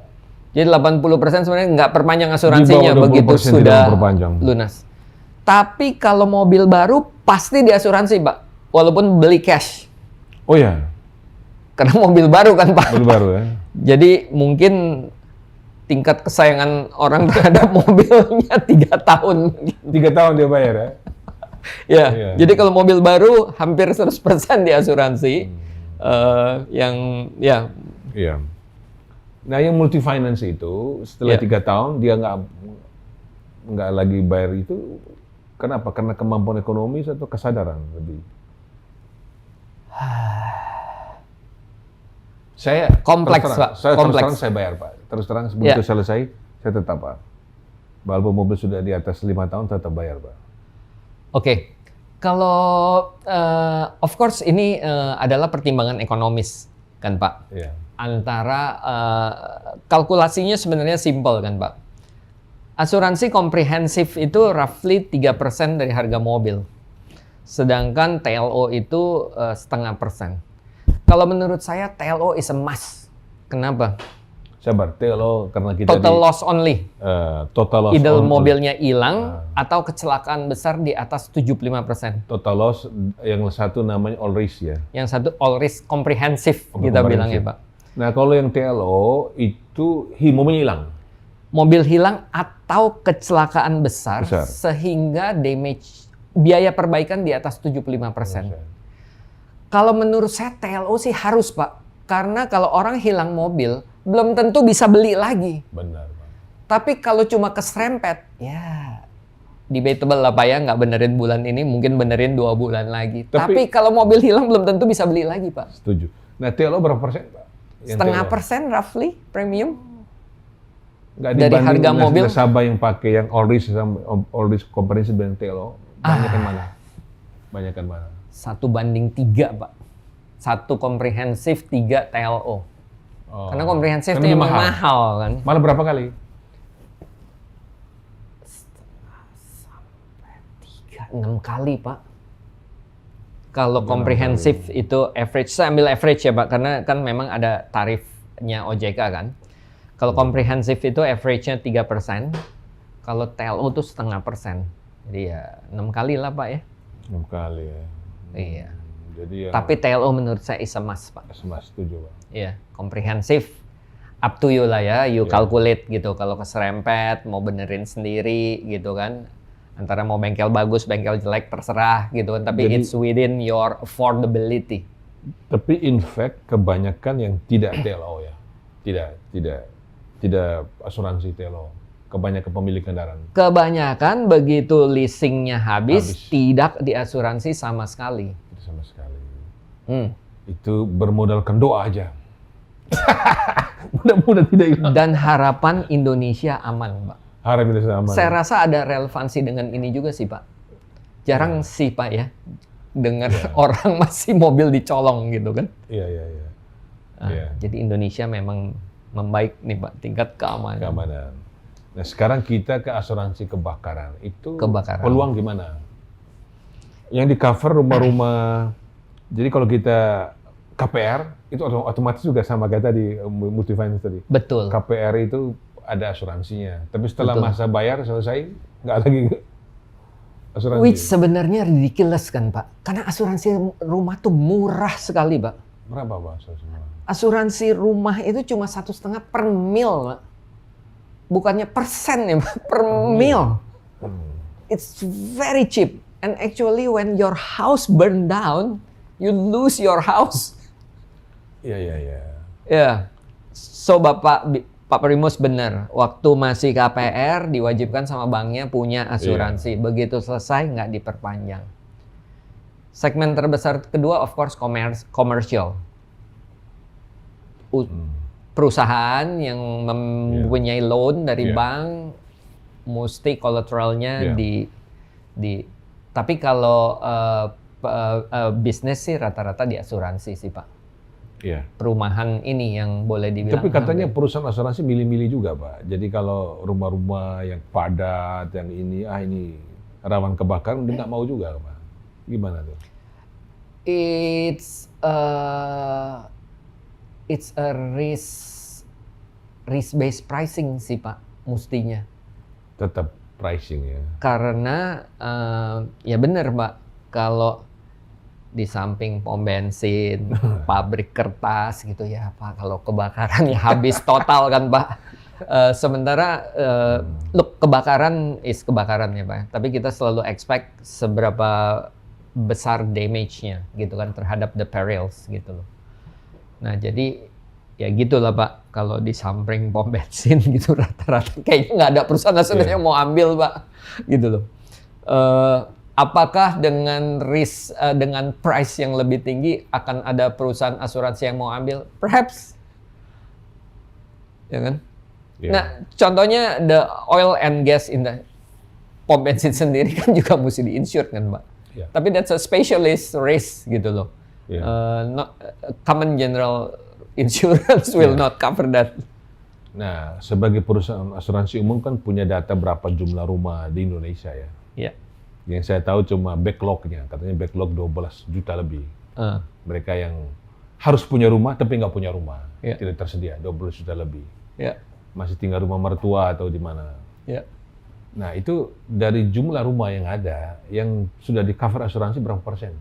Jadi 80% sebenarnya nggak perpanjang asuransinya Di bawah 20% begitu tidak sudah memperpanjang. lunas. Tapi kalau mobil baru pasti diasuransi, Pak. Walaupun beli cash. Oh ya, Karena mobil baru kan, Pak. baru ya. Jadi mungkin tingkat kesayangan orang terhadap mobilnya 3 tahun. 3 tahun dia bayar ya. Ya, Iya. jadi kalau mobil baru hampir 100% diasuransi. Yang ya Iya. Nah, yang multi finance itu setelah Iya. 3 tahun dia nggak lagi bayar itu. Kenapa? Karena kemampuan ekonomi atau kesadaran lebih? Saya Kompleks, terus terang, Pak. Saya terus Kompleks. terang saya bayar, Pak. Terus terang begitu Ya. selesai saya tetap, Pak. Walaupun mobil sudah di atas 5 tahun tetap bayar, Pak. Oke. Kalau of course ini adalah pertimbangan ekonomis kan, Pak. Iya. Antara kalkulasinya sebenarnya simpel kan, Pak. Asuransi komprehensif itu roughly 3% dari harga mobil. Sedangkan TLO itu 0,5%. Kalau menurut saya TLO is a must. Kenapa? Sabar, TLO karena kita Total loss only. total loss Either on- mobilnya hilang atau kecelakaan besar di atas 75%. total loss yang satu namanya all risk ya. Yang satu all risk komprehensif kita Komprehensif. bilangnya, Pak. Nah, kalau yang TLO itu mobilnya hilang. Mobil hilang atau kecelakaan besar. Sehingga damage biaya perbaikan di atas 75%. Kalau menurut saya TLO sih harus, Pak. Karena kalau orang hilang mobil, belum tentu bisa beli lagi. Benar, Pak. Tapi kalau cuma keserempet, ya debatable lah, Pak ya. Nggak benerin bulan ini, mungkin benerin 2 bulan lagi. Tapi kalau mobil hilang belum tentu bisa beli lagi, Pak. Setuju. Nah, TLO berapa persen, Pak? Yang 0,5% roughly premium. Nggak dari dibanding harga mobil. nasabah yang pakai yang all risk comprehensive dan TLO, banyakan mana? Banyakan mana? 1:3, Pak. 1 komprehensif, 3 TLO. Oh. Karena komprehensif itu Karena emang mahal kan. Malah berapa kali? 6 kali, Pak. Kalau komprehensif itu average, saya ambil average ya, Pak, karena kan memang ada tarifnya OJK kan. Kalau komprehensif itu average-nya 3%, kalau TLO itu 0,5%. Jadi ya 6 kali lah, Pak ya. 6 kali ya. Iya. Jadi ya, Tapi TLO menurut saya is a must, Pak. setuju, Pak. Iya, komprehensif. Up to you lah ya, you calculate gitu. Kalau keserempet, mau benerin sendiri gitu kan. Antara mau bengkel bagus, bengkel jelek, terserah gitu kan. Tapi Jadi- it's within your affordability. Tapi in fact kebanyakan yang tidak TLO ya. Tidak asuransi TLO. Kebanyakan pemilik kendaraan. Kebanyakan begitu leasingnya habis, tidak diasuransi sama sekali. Tidak sama sekali. Hmm. Itu bermodalkan doa aja. Mudah-mudahan tidak hilang. Dan harapan Indonesia aman, Pak. Harap ini sama. Saya rasa ada relevansi dengan ini juga sih, Pak. Jarang sih, Pak ya, dengar orang masih mobil dicolong gitu kan. Iya. Iya. Jadi Indonesia memang membaik nih, Pak, tingkat keamanan. Keamanan. Nah, sekarang kita ke asuransi kebakaran. Itu Kebakaran. peluang gimana? Yang di cover rumah-rumah. Jadi kalau kita KPR itu otomatis juga sama kayak tadi multi-finance tadi. Betul. KPR itu ada asuransinya. Tapi setelah Betul. masa bayar selesai nggak lagi asuransi. Which sebenarnya ridiculous kan, Pak? Karena asuransi rumah tuh murah sekali, Pak. Berapa, Pak? Asuransi? Asuransi rumah itu cuma 1,5 per mil, Pak. Bukannya persen ya, Pak, per mil. It's very cheap. And actually when your house burn down, you lose your house. Iya. Ya, so Pak Primus benar. Waktu masih KPR diwajibkan sama banknya punya asuransi. Begitu selesai nggak diperpanjang. Segmen terbesar kedua of course commercial. perusahaan yang mempunyai loan dari Yeah. bank, mesti collateralnya Yeah. tapi kalau bisnis sih rata-rata di asuransi sih Pak. Iya. Perumahan ini yang boleh dibilang. Tapi katanya perusahaan asuransi milih-milih juga, Pak. Jadi kalau rumah-rumah yang padat, yang ini rawan kebakaran, dia nggak mau juga, Pak. Gimana tuh? It's a risk-based pricing sih Pak, mustinya. Tetap pricing ya. Karena ya benar Pak, kalau di samping pom bensin, pabrik kertas gitu ya Pak, kalau kebakaran ya habis total kan Pak. Sementara look, kebakaran ya Pak, tapi kita selalu expect seberapa besar damage-nya gitu kan terhadap the perils gitu loh. Nah jadi ya gitulah Pak, kalau di samping pom bensin gitu rata-rata kayaknya nggak ada perusahaan asuransi yang mau ambil Pak gitu loh. Apakah dengan dengan price yang lebih tinggi akan ada perusahaan asuransi yang mau ambil? Perhaps, ya kan? Yeah. Nah, contohnya the oil and gas pom bensin sendiri kan juga mesti di-insure kan, Pak? Yeah. Tapi that's a specialist risk gitu loh. Yeah. Common general insurance will not cover that. Nah, sebagai perusahaan asuransi umum kan punya data berapa jumlah rumah di Indonesia ya? Iya. Yang saya tahu cuma backlog-nya, katanya backlog 12 juta lebih. Mereka yang harus punya rumah tapi nggak punya rumah, tidak tersedia, 12 juta lebih. Masih tinggal rumah mertua atau di mana. Nah itu dari jumlah rumah yang ada, yang sudah di cover asuransi berapa persen?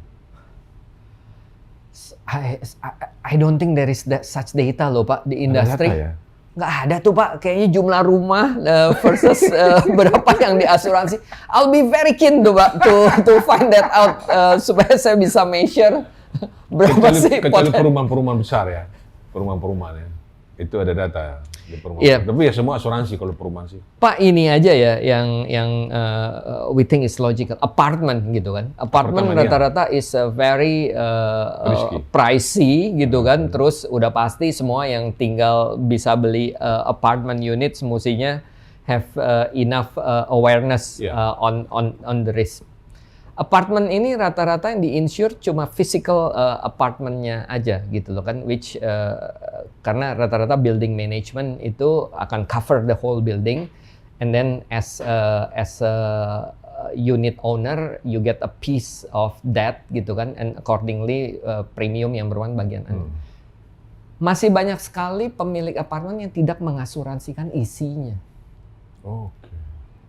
I don't think there is such data loh Pak di industri. Ada data, ya? Nggak ada tuh Pak, kayaknya jumlah rumah versus berapa yang diasuransi. I'll be very keen tuh Pak to find that out supaya saya bisa measure berapa sih. Kecuali perumahan-perumahan besar ya, perumahan-perumahan ya. Itu ada data di perumahan. Yeah. Tapi ya semua asuransi kalau perumahan sih. Pak ini aja ya yang we think is logical. Apartment gitu kan. Apartment rata-rata is a very pricey gitu kan. Terus udah pasti semua yang tinggal bisa beli apartment units mestinya have enough awareness on the risk. Apartemen ini rata-rata yang di-insure cuma physical apartemennya aja gitu loh kan, which karena rata-rata building management itu akan cover the whole building, and then as a unit owner you get a piece of that gitu kan, and accordingly premium yang merupakan bagian Anda. Masih banyak sekali pemilik apartemen yang tidak mengasuransikan isinya. Oke.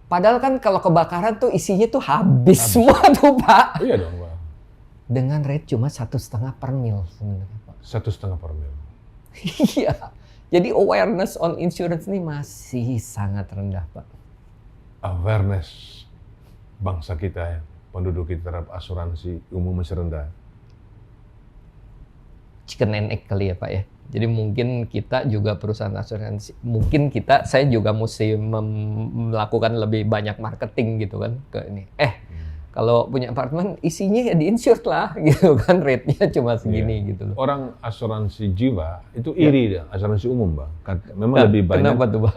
Padahal kan kalau kebakaran tuh isinya tuh habis semua tuh Pak. Iya dong Pak. Dengan rate cuma 1,5 per mil sebenarnya Pak. 1,5 per mil. Iya. Jadi awareness on insurance ini masih sangat rendah Pak. Awareness bangsa kita ya, penduduk kita terhadap asuransi umum masih rendah. Chicken and egg kali ya Pak ya. Jadi mungkin kita juga perusahaan asuransi, saya juga mesti melakukan lebih banyak marketing gitu kan ke ini. Kalau punya apartemen isinya ya di-insured lah gitu kan, rate-nya cuma segini gitu loh. Orang asuransi jiwa itu iri asuransi umum Bang. Memang lebih banyak. Kenapa tuh Pak?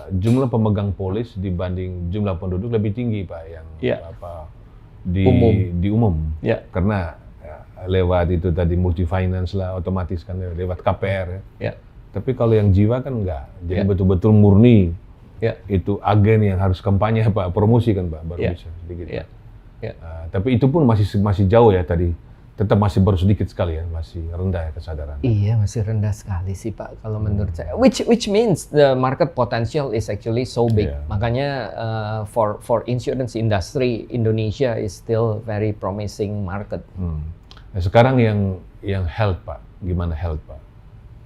Jumlah pemegang polis dibanding jumlah penduduk lebih tinggi Pak yang di umum. Karena lewat itu tadi multi finance lah, otomatis kan lewat KPR ya. Tapi kalau yang jiwa kan enggak. Jadi betul-betul murni. Itu agen yang harus kampanye Pak, promosi kan Pak, baru bisa sedikit. Tapi itu pun masih jauh ya tadi. Tetap masih baru sedikit sekali ya, masih rendah ya kesadaran. Iya, masih rendah sekali sih Pak kalau menurut saya. Which means the market potential is actually so big. Makanya for insurance industry Indonesia is still very promising market. Nah, sekarang yang health Pak, gimana health Pak?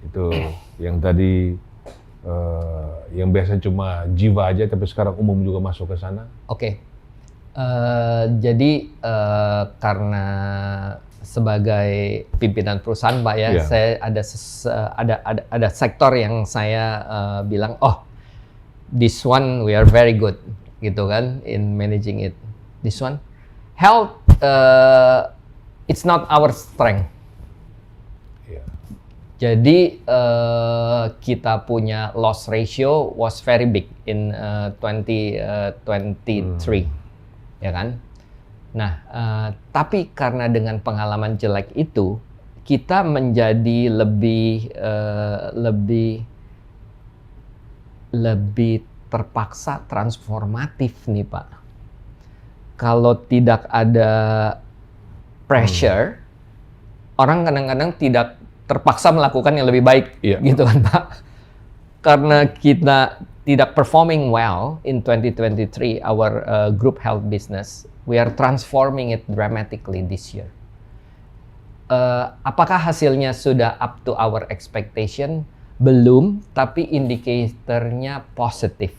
Itu yang tadi yang biasanya cuma jiwa aja, tapi sekarang umum juga masuk ke sana. Oke. Jadi karena sebagai pimpinan perusahaan Pak ya, saya ada sektor yang saya bilang, this one we are very good gitu kan in managing it. This one health. It's not our strength. Jadi kita punya loss ratio was very big in 2023, ya kan? Nah, tapi karena dengan pengalaman jelek itu, kita menjadi lebih terpaksa transformatif nih Pak. Kalau tidak ada pressure, orang kadang-kadang tidak terpaksa melakukan yang lebih baik, gitu kan Pak. Karena kita tidak performing well in 2023, our group health business, we are transforming it dramatically this year. Apakah hasilnya sudah up to our expectation? Belum, tapi indikatornya positif.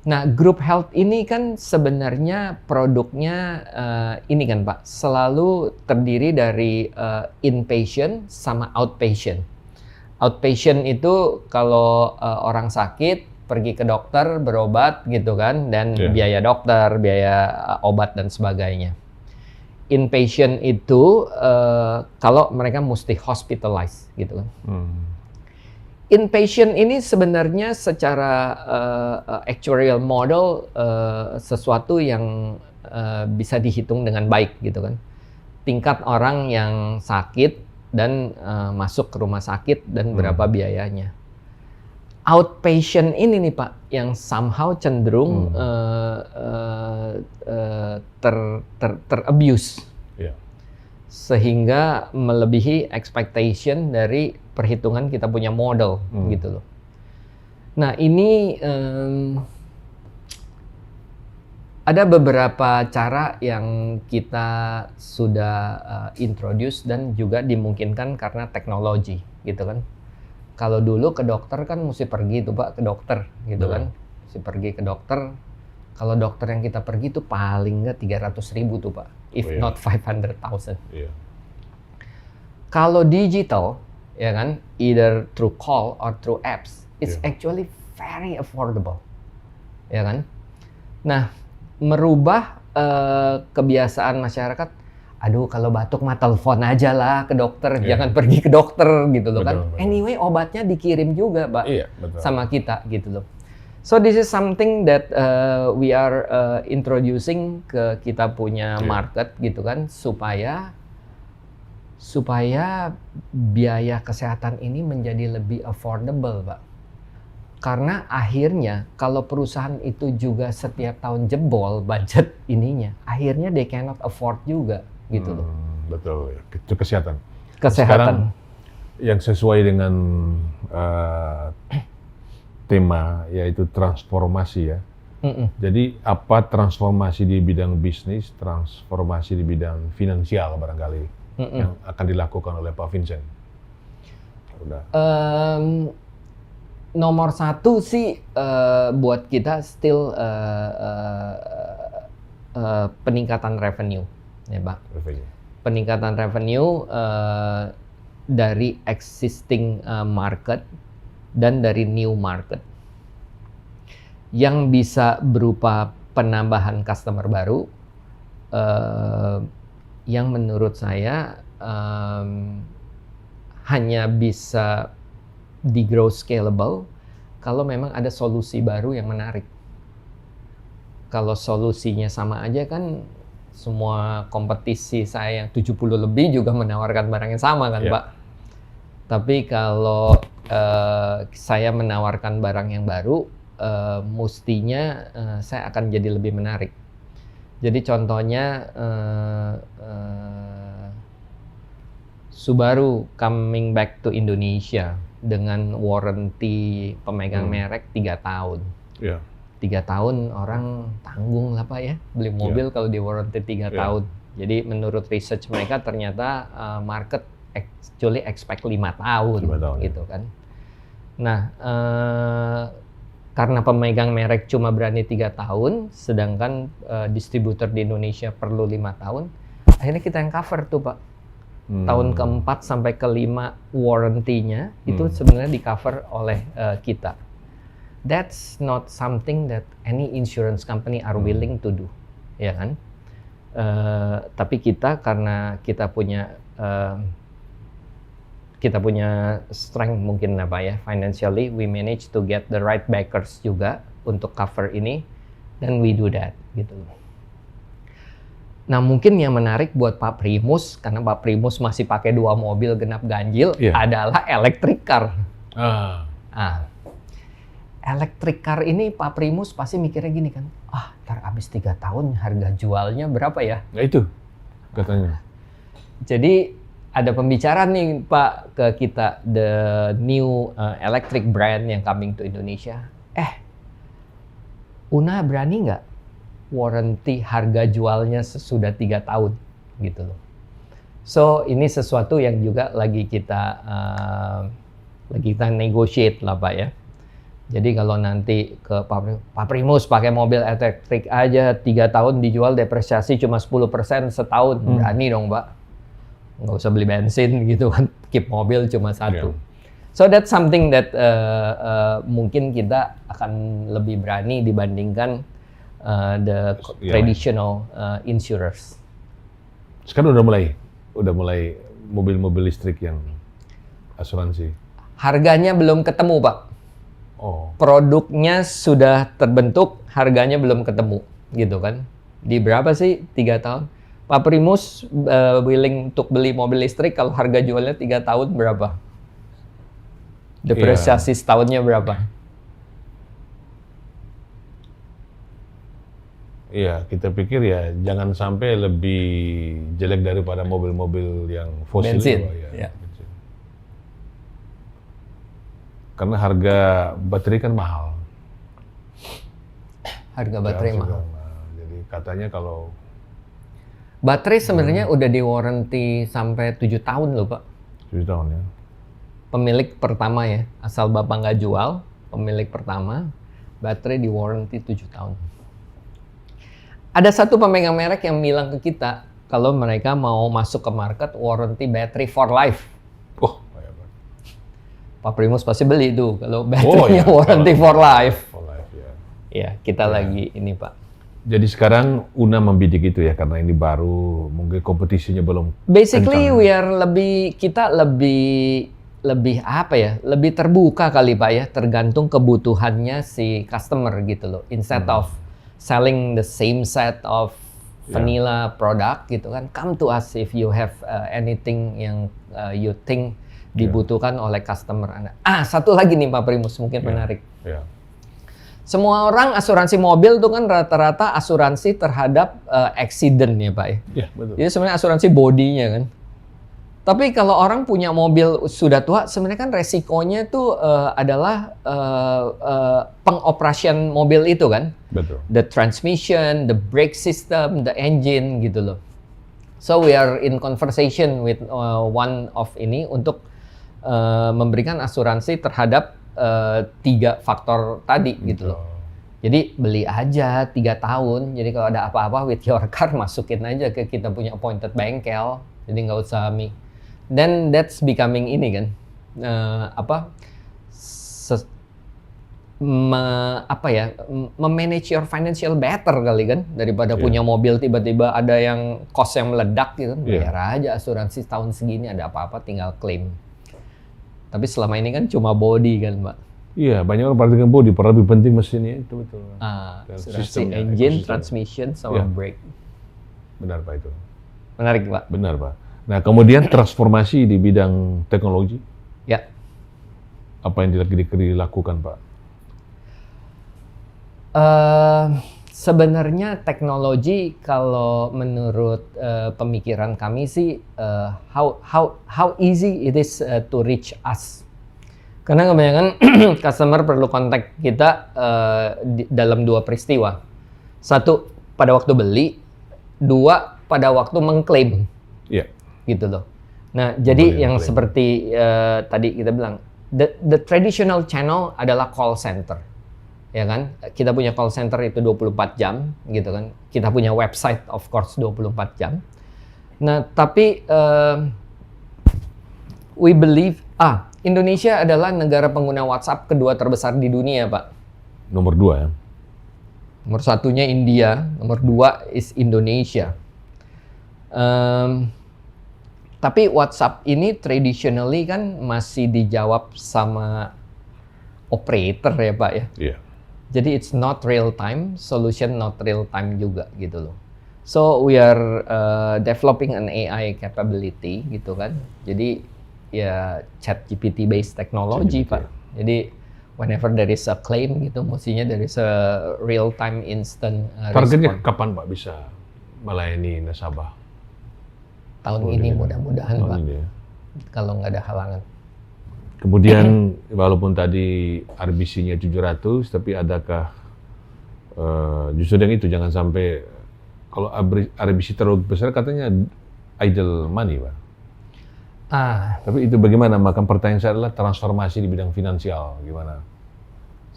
Nah, group health ini kan sebenarnya produknya ini kan Pak, selalu terdiri dari inpatient sama outpatient. Outpatient itu kalau orang sakit pergi ke dokter berobat gitu kan, dan biaya dokter, biaya obat dan sebagainya. Inpatient itu kalau mereka mesti hospitalized gitu kan. Inpatient ini sebenarnya secara actuarial model sesuatu yang bisa dihitung dengan baik gitu kan. Tingkat orang yang sakit dan masuk ke rumah sakit dan berapa biayanya. Outpatient ini nih Pak yang somehow cenderung ter-abuse. Sehingga melebihi expectation dari perhitungan kita punya model gitu loh. Nah ini ada beberapa cara yang kita sudah introduce dan juga dimungkinkan karena teknologi gitu kan. Kalau dulu ke dokter kan mesti pergi tuh Pak ke dokter gitu kan, mesti pergi ke dokter. Kalau dokter yang kita pergi tuh paling nggak 300.000 tuh Pak, if not 500,000. Kalau digital, ya kan, either through call or through apps, it's actually very affordable, ya kan. Nah, merubah kebiasaan masyarakat, aduh kalau batuk mah telepon aja lah ke dokter, jangan pergi ke dokter gitu loh kan. Anyway, obatnya dikirim juga Pak sama kita gitu loh. So this is something that we are introducing ke kita punya market gitu kan, supaya biaya kesehatan ini menjadi lebih affordable Pak. Karena akhirnya kalau perusahaan itu juga setiap tahun jebol budget ininya, akhirnya they cannot afford juga gitu loh. Betul, itu kesehatan. Kesehatan. Sekarang yang sesuai dengan tema yaitu transformasi ya. Jadi apa transformasi di bidang bisnis, transformasi di bidang finansial barangkali yang akan dilakukan oleh Pak Vincent? Udah. Nomor satu sih buat kita still peningkatan revenue, ya Pak. Peningkatan revenue dari existing market dan dari new market yang bisa berupa penambahan customer baru yang menurut saya hanya bisa di-grow scalable kalau memang ada solusi baru yang menarik. Kalau solusinya sama aja kan semua kompetisi saya yang 70 lebih juga menawarkan barang yang sama kan Pak. Tapi kalau saya menawarkan barang yang baru, mestinya saya akan jadi lebih menarik. Jadi contohnya Subaru coming back to Indonesia dengan warranty pemegang merek 3 tahun. 3 tahun orang tanggung lah Pak ya, beli mobil kalau di warranty 3 tahun. Jadi menurut research mereka ternyata market actually expect 5 tahun gitu kan. Nah, karena pemegang merek cuma berani 3 tahun, sedangkan distributor di Indonesia perlu 5 tahun, akhirnya kita yang cover tuh Pak. Tahun ke-4 sampai ke-5 warranty-nya itu sebenarnya di-cover oleh kita. That's not something that any insurance company are willing to do, ya kan? Tapi kita karena kita punya kita punya strength mungkin apa ya, financially we manage to get the right backers juga untuk cover ini, dan we do that gitu. Nah mungkin yang menarik buat Pak Primus, karena Pak Primus masih pakai 2 mobil genap ganjil, adalah electric car. Electric car ini Pak Primus pasti mikirnya gini kan, ntar abis 3 tahun harga jualnya berapa ya? Nah itu katanya. Jadi ada pembicaraan nih Pak ke kita, the new electric brand yang coming to Indonesia. Una berani nggak warranty harga jualnya sesudah 3 tahun gitu loh. So ini sesuatu yang juga lagi kita negotiate lah Pak ya. Jadi kalau nanti ke Pak Primus pakai mobil elektrik aja 3 tahun dijual depresiasi cuma 10% setahun, berani dong Pak. Nggak usah beli bensin gitu kan, keep mobil cuma 1. So that's something that mungkin kita akan lebih berani dibandingkan the traditional insurers. Sekarang udah mulai mobil-mobil listrik yang asuransi. Harganya belum ketemu Pak. Produknya sudah terbentuk, harganya belum ketemu gitu kan. Di berapa sih 3 tahun? Pak Primus willing untuk beli mobil listrik kalau harga jualnya 3 tahun berapa? Depresiasi setahunnya berapa? Iya, kita pikir ya jangan sampai lebih jelek daripada mobil-mobil yang fosil. Bensin. Karena harga baterai kan mahal. Harga baterai mahal. Jadi katanya kalau baterai sebenarnya udah di warranty sampai 7 tahun loh Pak. 7 tahun ya. Pemilik pertama ya, asal Bapak nggak jual, pemilik pertama, baterai di warranty 7 tahun. Ada satu pemegang merek yang bilang ke kita, kalau mereka mau masuk ke market, warranty battery for life. Pak Primus pasti beli itu, kalau baterainya warranty for life. For life ya, kita lagi ini Pak. Jadi sekarang Una membidik itu ya, karena ini baru, mungkin kompetisinya belum. Basically kita lebih apa ya, lebih terbuka kali Pak ya, tergantung kebutuhannya si customer gitu loh. Instead of selling the same set of vanilla product gitu kan, come to us if you have anything yang you think dibutuhkan oleh customer Anda. Satu lagi nih Pak Primus, mungkin menarik. Semua orang asuransi mobil itu kan rata-rata asuransi terhadap accident ya Pak ya. Iya, betul. Jadi sebenarnya asuransi bodinya kan. Tapi kalau orang punya mobil sudah tua, sebenarnya kan resikonya itu adalah pengoperasian mobil itu kan. Betul. The transmission, the brake system, the engine gitu loh. So we are in conversation with one of ini untuk memberikan asuransi terhadap 3 faktor tadi gitu loh. Jadi beli aja 3 tahun. Jadi kalau ada apa-apa with your car, masukin aja ke kita punya appointed bengkel. Jadi nggak usah then that's becoming ini kan memanage your financial better kali kan, daripada punya mobil tiba-tiba ada yang cost yang meledak gitu. Bayar aja asuransi tahun segini, ada apa-apa tinggal claim. Tapi selama ini kan cuma body kan Pak. Iya, banyak orang perhatikan body, padahal lebih penting mesinnya itu betul. Asuransi engine, transmission, sama brake. Benar Pak itu. Menarik Pak. Benar Pak. Nah kemudian transformasi di bidang teknologi. Ya. Apa yang dilakukan Pak? Sebenarnya teknologi kalau menurut pemikiran kami sih how easy it is to reach us. Karena kebanyakan customer perlu kontak kita dalam 2 peristiwa. 1 pada waktu beli, 2 pada waktu mengklaim. Iya. Gitu loh. Nah, jadi yang seperti tadi kita bilang, the traditional channel adalah call center. Ya kan? Kita punya call center itu 24 jam gitu kan. Kita punya website of course 24 jam. Nah, tapi we believe Indonesia adalah negara pengguna WhatsApp kedua terbesar di dunia, Pak. Nomor 2 ya. Nomor 1-nya India, nomor 2 is Indonesia. Tapi WhatsApp ini traditionally kan masih dijawab sama operator ya Pak ya. Iya. Jadi it's not real time, solution not real time juga gitu loh. So we are developing an AI capability gitu kan. Jadi ya ChatGPT based technology ChatGPT. Pak. Jadi whenever there is a claim gitu, mestinya there is a real time instant Targetnya response. kapan Pak bisa melayani nasabah? Tahun ini mudah-mudahan Tahun Pak, ini ya. kalau nggak ada halangan. Kemudian walaupun tadi RBC-nya 700, tapi adakah justru yang itu jangan sampai kalau RBC terlalu besar katanya idle money Pak. Tapi itu bagaimana? Maka pertanyaan saya adalah transformasi di bidang finansial gimana?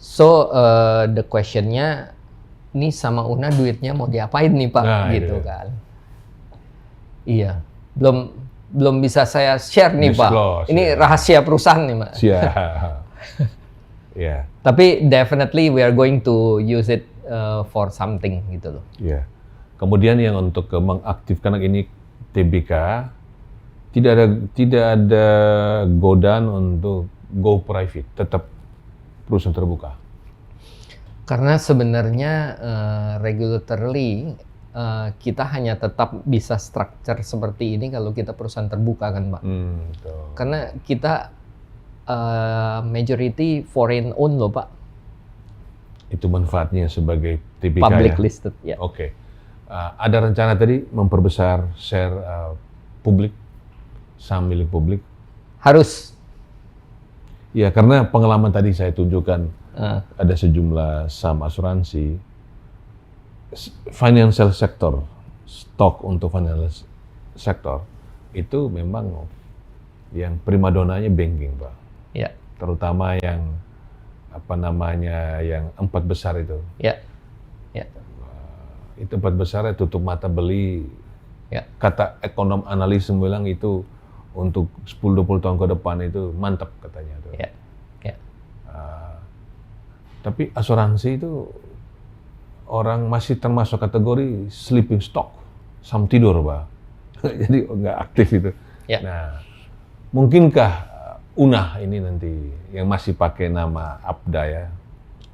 So the question-nya, ini sama Una duitnya mau diapain nih Pak? Nah, gitu itu. kan. Iya, belum bisa saya share nih Disclose, Pak. Ini ya. rahasia perusahaan nih Pak. Siap. Ya. Tapi definitely we are going to use it for something gitu loh. Iya. Kemudian yang untuk mengaktifkan ini TBK tidak ada godaan untuk go private, tetap perusahaan terbuka. Karena sebenarnya regulatorily kita hanya tetap bisa structure seperti ini kalau kita perusahaan terbuka kan Pak. Betul. Karena kita majority foreign owned loh Pak. Itu manfaatnya sebagai TBK Public ya? listed ya. Oke. Ada rencana tadi memperbesar share publik, saham milik publik? Harus. Ya, karena pengalaman tadi saya tunjukkan ada sejumlah saham asuransi, financial sector, stok untuk financial sector, itu memang yang primadonanya banking, Pak. Ya. Terutama yang yang 4 besar itu. Ya. Ya. Itu 4 besar tutup mata beli. Ya. Kata ekonom analis bilang itu untuk 10-20 tahun ke depan itu mantap katanya tuh. Ya. Ya. Tapi asuransi itu orang masih termasuk kategori sleeping stock, saham tidur, Pak. Jadi nggak aktif itu. Ya. Nah, mungkinkah Unah ini nanti yang masih pakai nama Abda ya,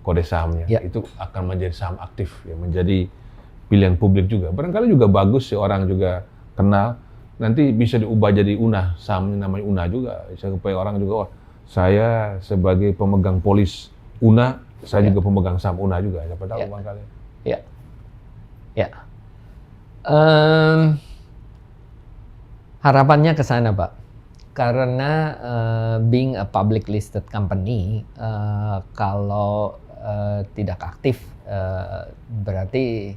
kode sahamnya, Ya. itu akan menjadi saham aktif, ya, menjadi pilihan publik juga. Barangkali juga bagus sih orang juga kenal. Nanti bisa diubah jadi Unah, sahamnya namanya Unah juga, supaya orang juga, wah, saya sebagai pemegang polis Unah, saya juga pemegang saham Unah juga, siapa tahu barangkali. Ya. Ya. Harapannya ke sana, Pak. Karena being a public listed company, kalau tidak aktif, berarti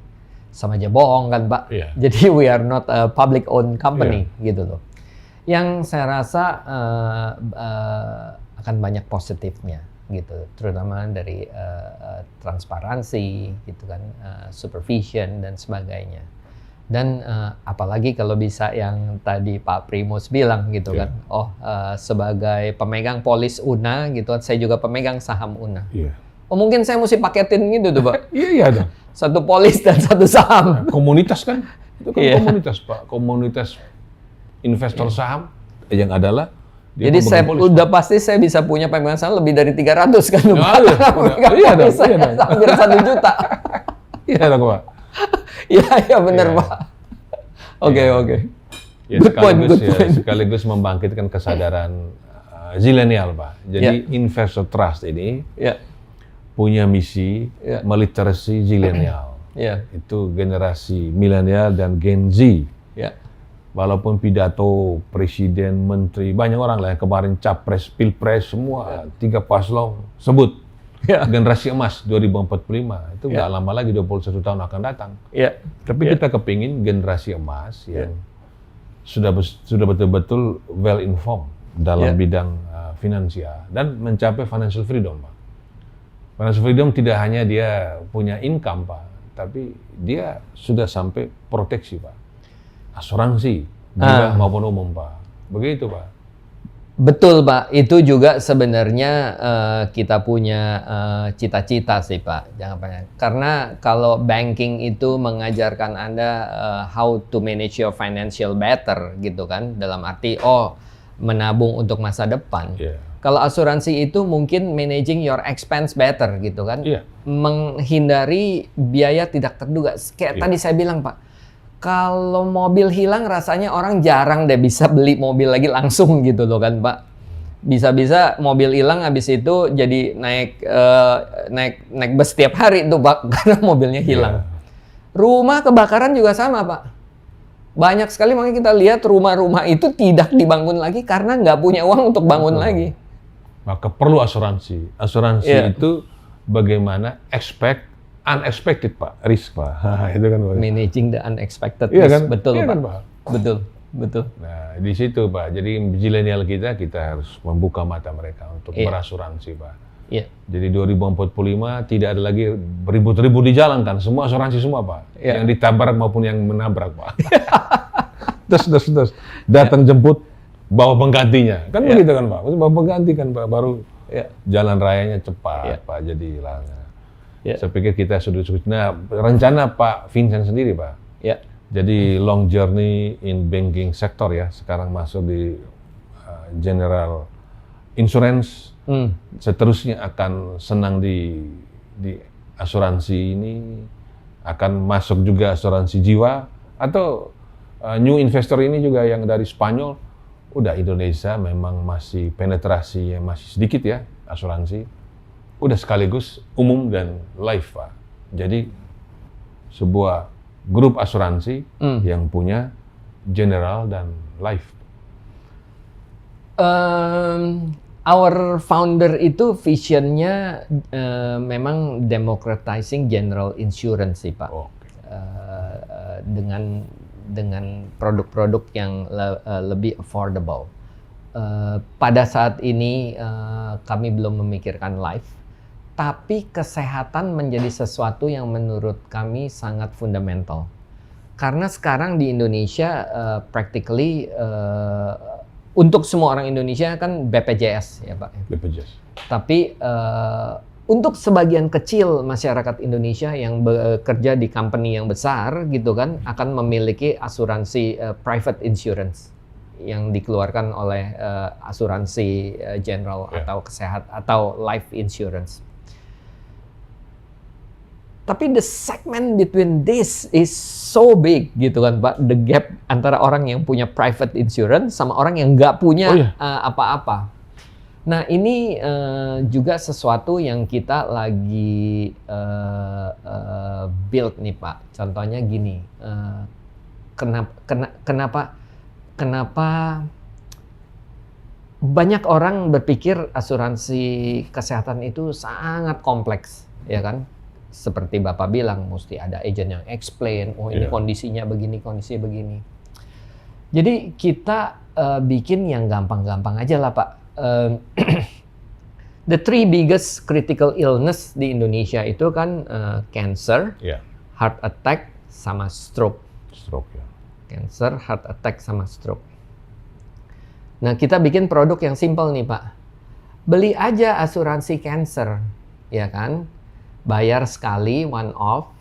sama aja bohong kan, Pak. Iya. Jadi we are not a public owned company, gitu loh. Yang saya rasa akan banyak positifnya, gitu, terutama dari transparansi, gitu kan, supervision dan sebagainya. Dan apalagi kalau bisa yang tadi Pak Primus bilang gitu kan, sebagai pemegang polis Una gitu, saya juga pemegang saham Una. Iya. Oh mungkin saya mesti paketin gitu tuh Pak, Iya dong. satu polis dan satu saham. Komunitas kan, itu kan Iya. komunitas, Pak. Komunitas investor saham yang adalah dia Jadi saya pemegang polis, udah pasti saya bisa punya pemegang saham lebih dari 300 kan Pak. Ya, iya, Pemegang iya dong, polis saya iya dong. hampir 1 juta. Iya dong, Pak. Iya benar Iya. Pak. Oke. Ya, Good point, good sekaligus, point. sekaligus membangkitkan kesadaran zilenial, Pak. Jadi investor trust ini Ya. punya misi meliterasi zilenial. Ya. Itu generasi milenial dan Gen Z. Ya. Walaupun pidato presiden, menteri, banyak orang lah yang kemarin capres, pilpres, semua 3 paslon sebut generasi emas 2045. Itu nggak lama lagi, 21 tahun akan datang. Ya. Tapi kita kepingin generasi emas yang sudah betul-betul well informed dalam bidang finansial dan mencapai financial freedom, Pak. Financial freedom tidak hanya dia punya income, Pak, tapi dia sudah sampai proteksi, Pak. Asuransi, jiwa maupun umum, Pak. Begitu, Pak. Betul Pak, itu juga sebenarnya kita punya cita-cita sih Pak, jangan banyak. Karena kalau banking itu mengajarkan Anda how to manage your financial better gitu kan, dalam arti menabung untuk masa depan. Yeah. Kalau asuransi itu mungkin managing your expense better gitu kan, Yeah. menghindari biaya tidak terduga. Kayak tadi saya bilang Pak. Kalau mobil hilang rasanya orang jarang deh bisa beli mobil lagi langsung gitu loh kan Pak. Bisa-bisa mobil hilang habis itu jadi naik bus setiap hari tuh Pak karena mobilnya hilang. Rumah kebakaran juga sama Pak. Banyak sekali makanya kita lihat rumah-rumah itu tidak dibangun lagi karena nggak punya uang untuk bangun lagi. Maka perlu asuransi. Asuransi itu bagaimana unexpected Pak, risk Pak. Itu kan Pak. Managing the unexpected Iya risk, kan? betul Iya Pak. kan, Pak. Betul. Nah, di situ Pak. Jadi milenial kita harus membuka mata mereka untuk berasuransi Pak. Iya. Jadi 2045 tidak ada lagi beribu-ribu di jalan kan, semua asuransi semua Pak. Yang ditabrak maupun yang menabrak Pak. terus datang jemput bawa penggantinya. Kan begitu kan Pak. Bawa pengganti kan Pak, baru jalan rayanya cepat Pak jadi hilang. Saya pikir kita sudah cukup. Nah, rencana Pak Vincent sendiri Pak. Jadi long journey in banking sector ya, sekarang masuk di general insurance. Seterusnya akan senang di asuransi ini, akan masuk juga asuransi jiwa, atau new investor ini juga yang dari Spanyol. Udah Indonesia memang masih penetrasi yang masih sedikit ya asuransi. Udah sekaligus umum dan life Pak. Jadi sebuah grup asuransi yang punya general dan life. Our founder itu visionnya memang democratizing general insurance sih Pak. Dengan produk-produk yang lebih affordable. Pada saat ini kami belum memikirkan life, tapi kesehatan menjadi sesuatu yang menurut kami sangat fundamental. Karena sekarang di Indonesia practically untuk semua orang Indonesia kan BPJS ya Pak. BPJS. Tapi untuk sebagian kecil masyarakat Indonesia yang bekerja di company yang besar gitu kan akan memiliki asuransi private insurance yang dikeluarkan oleh asuransi general atau kesehatan atau life insurance. Tapi the segment between this is so big gitu kan Pak, the gap antara orang yang punya private insurance sama orang yang nggak punya apa-apa. Nah ini juga sesuatu yang kita lagi build nih Pak. Contohnya gini, kenapa banyak orang berpikir asuransi kesehatan itu sangat kompleks, ya kan? Seperti Bapak bilang, mesti ada agent yang explain, ini kondisinya begini, kondisinya begini. Jadi kita bikin yang gampang-gampang aja lah Pak. The three biggest critical illness di Indonesia itu kan cancer, heart attack, sama stroke. Cancer, heart attack, sama stroke. Nah kita bikin produk yang simple nih Pak. Beli aja asuransi cancer, ya kan? Bayar sekali one off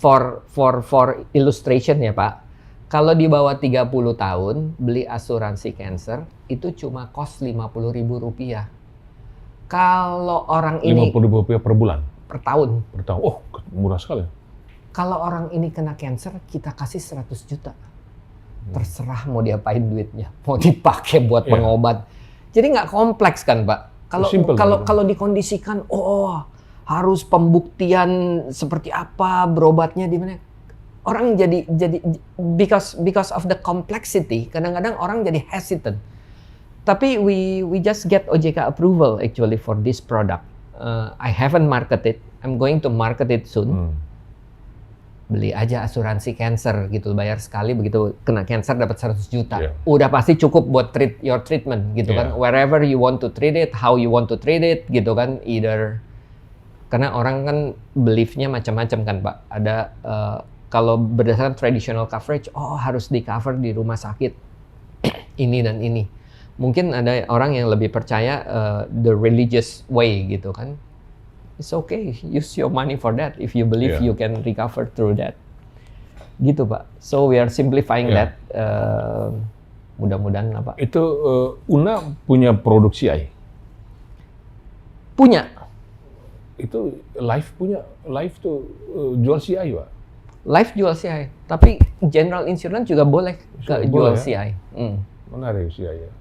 for illustration ya Pak. Kalau di bawah 30 tahun beli asuransi cancer itu cuma cost Rp50.000. Kalau orang ini Rp50.000 per bulan? Per tahun. Per tahun. Oh, murah sekali. Kalau orang ini kena cancer kita kasih 100 juta. Terserah mau diapain duitnya. Mau dipakai buat pengobat. Jadi nggak kompleks kan Pak. Kalau dikondisikan harus pembuktian seperti apa, berobatnya di mana. Orang jadi because of the complexity, kadang-kadang orang jadi hesitant. Tapi we just get OJK approval actually for this product. I haven't marketed, I'm going to market it soon. Beli aja asuransi cancer gitu, bayar sekali begitu kena cancer dapat 100 juta. Udah pasti cukup buat treat your treatment gitu kan. Wherever you want to treat it, how you want to treat it gitu kan, either. Karena orang kan belief-nya macam-macam kan Pak. Ada kalau berdasarkan traditional coverage, harus di cover di rumah sakit ini dan ini. Mungkin ada orang yang lebih percaya the religious way gitu kan. It's okay, use your money for that if you believe you can recover through that. Gitu Pak. So we are simplifying that. Mudah-mudahan apa? Itu Una punya produk CI? Punya. Itu Life punya? Life tuh jual CI Pak? Life jual CI, tapi General Insurance juga boleh jual CI. Menarik CI ya.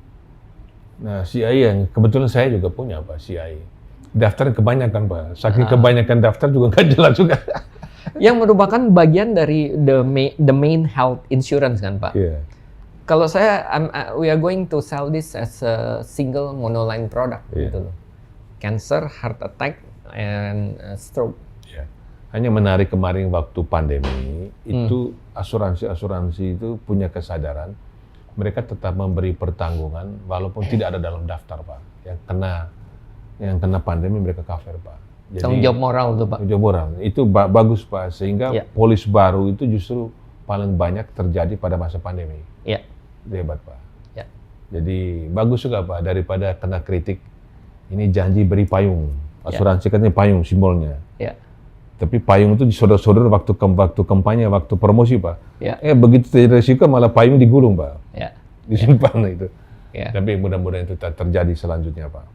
Nah CI yang kebetulan saya juga punya Pak, CI. Daftar kebanyakan Pak, saking kebanyakan daftar juga nggak jelas juga. Yang merupakan bagian dari the main health insurance kan Pak. Yeah. Kalau saya, we are going to sell this as a single monoline product gitu loh. Cancer, heart attack, and stroke. Yeah. Hanya menarik kemarin waktu pandemi itu asuransi itu punya kesadaran mereka tetap memberi pertanggungan walaupun tidak ada dalam daftar Pak. Yang kena pandemi mereka cover Pak. Jadi, tanggung jawab moral tuh Pak. Tanggung jawab moral itu bagus Pak, sehingga polis baru itu justru paling banyak terjadi pada masa pandemi. Iya. Hebat Pak. Ya. Jadi bagus juga Pak, daripada kena kritik. Ini janji beri payung. Asuransi katanya payung simbolnya. Ya. Tapi payung itu disodor-sodor waktu kampanye, waktu promosi Pak. Ya. Begitu terjadi risiko malah payung digulung Pak. Ya. Disimpan itu. Ya. Tapi mudah-mudahan itu tak terjadi selanjutnya Pak.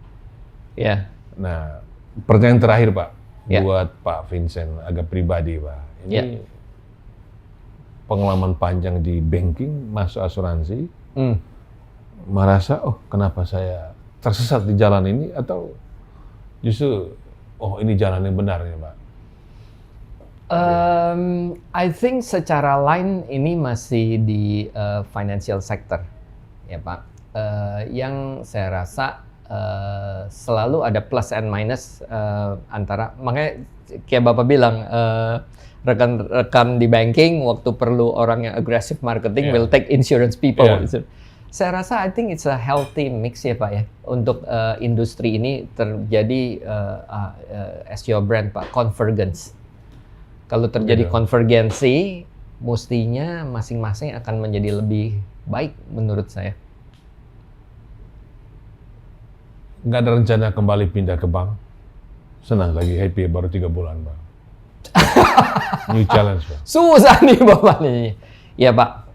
Ya. Nah, pertanyaan terakhir Pak, Ya. buat Pak Vincent, agak pribadi Pak. Ini pengalaman panjang di banking, masuk asuransi, merasa, oh kenapa saya tersesat di jalan ini, atau justru, oh ini jalan yang benar ya Pak? I think secara line ini masih di financial sector, ya Pak. Yang saya rasa selalu ada plus and minus antara, makanya kayak Bapak bilang, rekan-rekan di banking waktu perlu orang yang aggressive marketing will take insurance people. Saya rasa I think it's a healthy mix ya Pak ya, untuk industri ini terjadi as your brand Pak, convergence. Kalau terjadi konvergensi, mestinya masing-masing akan menjadi lebih baik menurut saya. Nggak ada rencana kembali pindah ke bank? Senang lagi, happy, baru 3 bulan Pak. New challenge Pak. Susah nih Bapak nih. Ya Pak,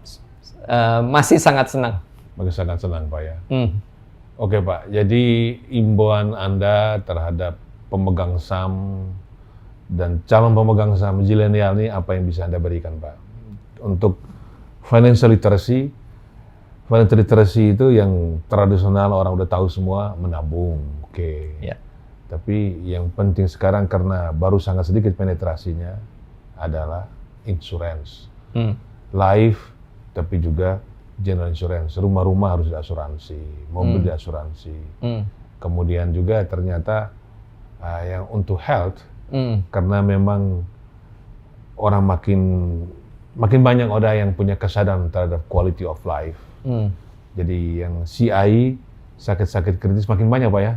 masih sangat senang. Masih sangat senang Pak ya. Oke Pak, jadi imbauan Anda terhadap pemegang saham dan calon pemegang saham zilenial ini apa yang bisa Anda berikan Pak? Untuk financial literacy, itu yang tradisional orang udah tahu semua, menabung, oke. Tapi yang penting sekarang karena baru sangat sedikit penetrasinya adalah insurance. Life, tapi juga general insurance. Rumah-rumah harus diasuransi, mobil diasuransi. Kemudian juga ternyata yang untuk health, karena memang orang makin banyak orang yang punya kesadaran terhadap quality of life. Jadi yang CI, sakit-sakit kritis makin banyak Pak ya.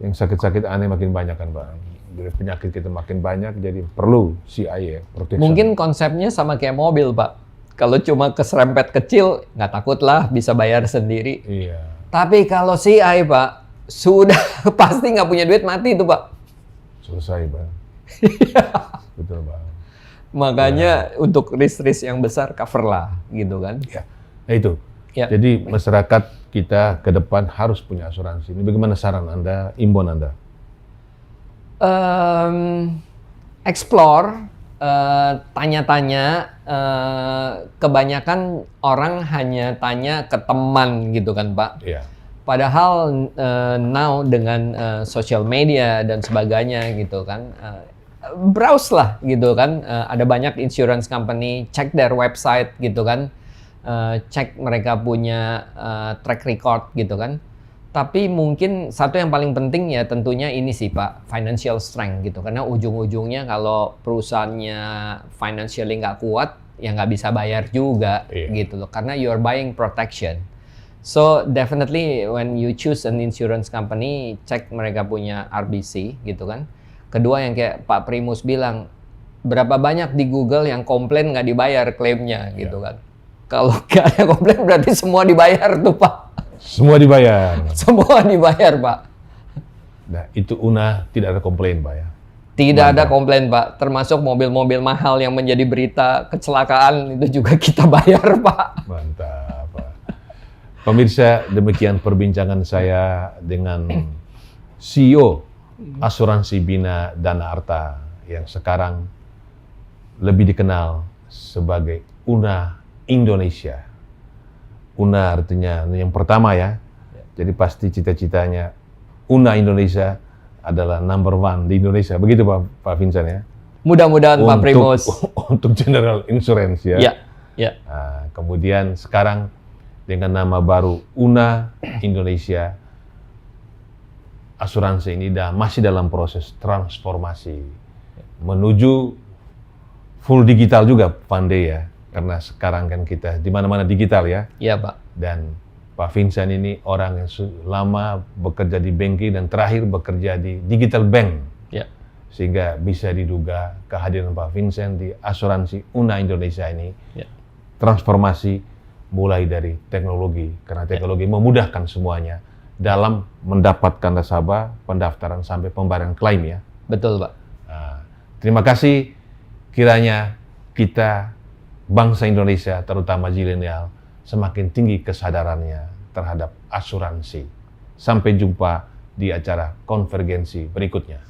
Yang sakit-sakit aneh makin banyak kan Pak. Jadi penyakit kita makin banyak, jadi perlu CI ya, protection. Mungkin konsepnya sama kayak mobil Pak. Kalau cuma keserempet kecil, nggak takut lah, bisa bayar sendiri. Iya. Tapi kalau CI Pak, sudah pasti nggak punya duit, mati itu Pak. Selesai Pak. Betul Pak. Makanya untuk risk-risk yang besar cover lah, gitu kan. Ya, nah itu. Jadi masyarakat kita ke depan harus punya asuransi. Ini bagaimana saran Anda, imbauan Anda? Explore, tanya-tanya, kebanyakan orang hanya tanya ke teman gitu kan Pak. Padahal now dengan social media dan sebagainya gitu kan, browse lah gitu kan, ada banyak insurance company, check their website gitu kan, cek mereka punya track record gitu kan. Tapi mungkin satu yang paling penting ya tentunya ini sih Pak, financial strength gitu. Karena ujung-ujungnya kalau perusahaannya financially nggak kuat, ya nggak bisa bayar juga gitu loh. Karena you are buying protection. So definitely when you choose an insurance company, cek mereka punya RBC gitu kan. Kedua yang kayak Pak Primus bilang, berapa banyak di Google yang komplain nggak dibayar klaimnya gitu kan. Kalau nggak ada komplain berarti semua dibayar tuh Pak. Semua dibayar. Semua dibayar, Pak. Nah, itu Una tidak ada komplain, Pak ya. Tidak ada komplain, Pak. Termasuk mobil-mobil mahal yang menjadi berita kecelakaan itu juga kita bayar, Pak. Mantap, Pak. Pemirsa, demikian perbincangan saya dengan CEO Asuransi Bina Dana Arta yang sekarang lebih dikenal sebagai Una Indonesia. Una artinya yang pertama ya. Jadi pasti cita-citanya Una Indonesia adalah number one di Indonesia. Begitu Pak Vincent ya? Mudah-mudahan Pak Primus. Untuk General Insurance ya. Ya, ya. Nah, kemudian sekarang dengan nama baru Una Indonesia, asuransi ini masih dalam proses transformasi menuju full digital juga, Pande ya. Karena sekarang kan kita di mana-mana digital ya. Iya, Pak. Dan Pak Vincent ini orang yang lama bekerja di banking dan terakhir bekerja di digital bank. Ya. Sehingga bisa diduga kehadiran Pak Vincent di asuransi Una Indonesia ini transformasi mulai dari teknologi, karena teknologi memudahkan semuanya dalam mendapatkan nasabah, pendaftaran sampai pembayaran klaim ya. Betul, Pak. Nah, terima kasih, kiranya kita bangsa Indonesia terutama zilenial semakin tinggi kesadarannya terhadap asuransi. Sampai jumpa di acara konvergensi berikutnya.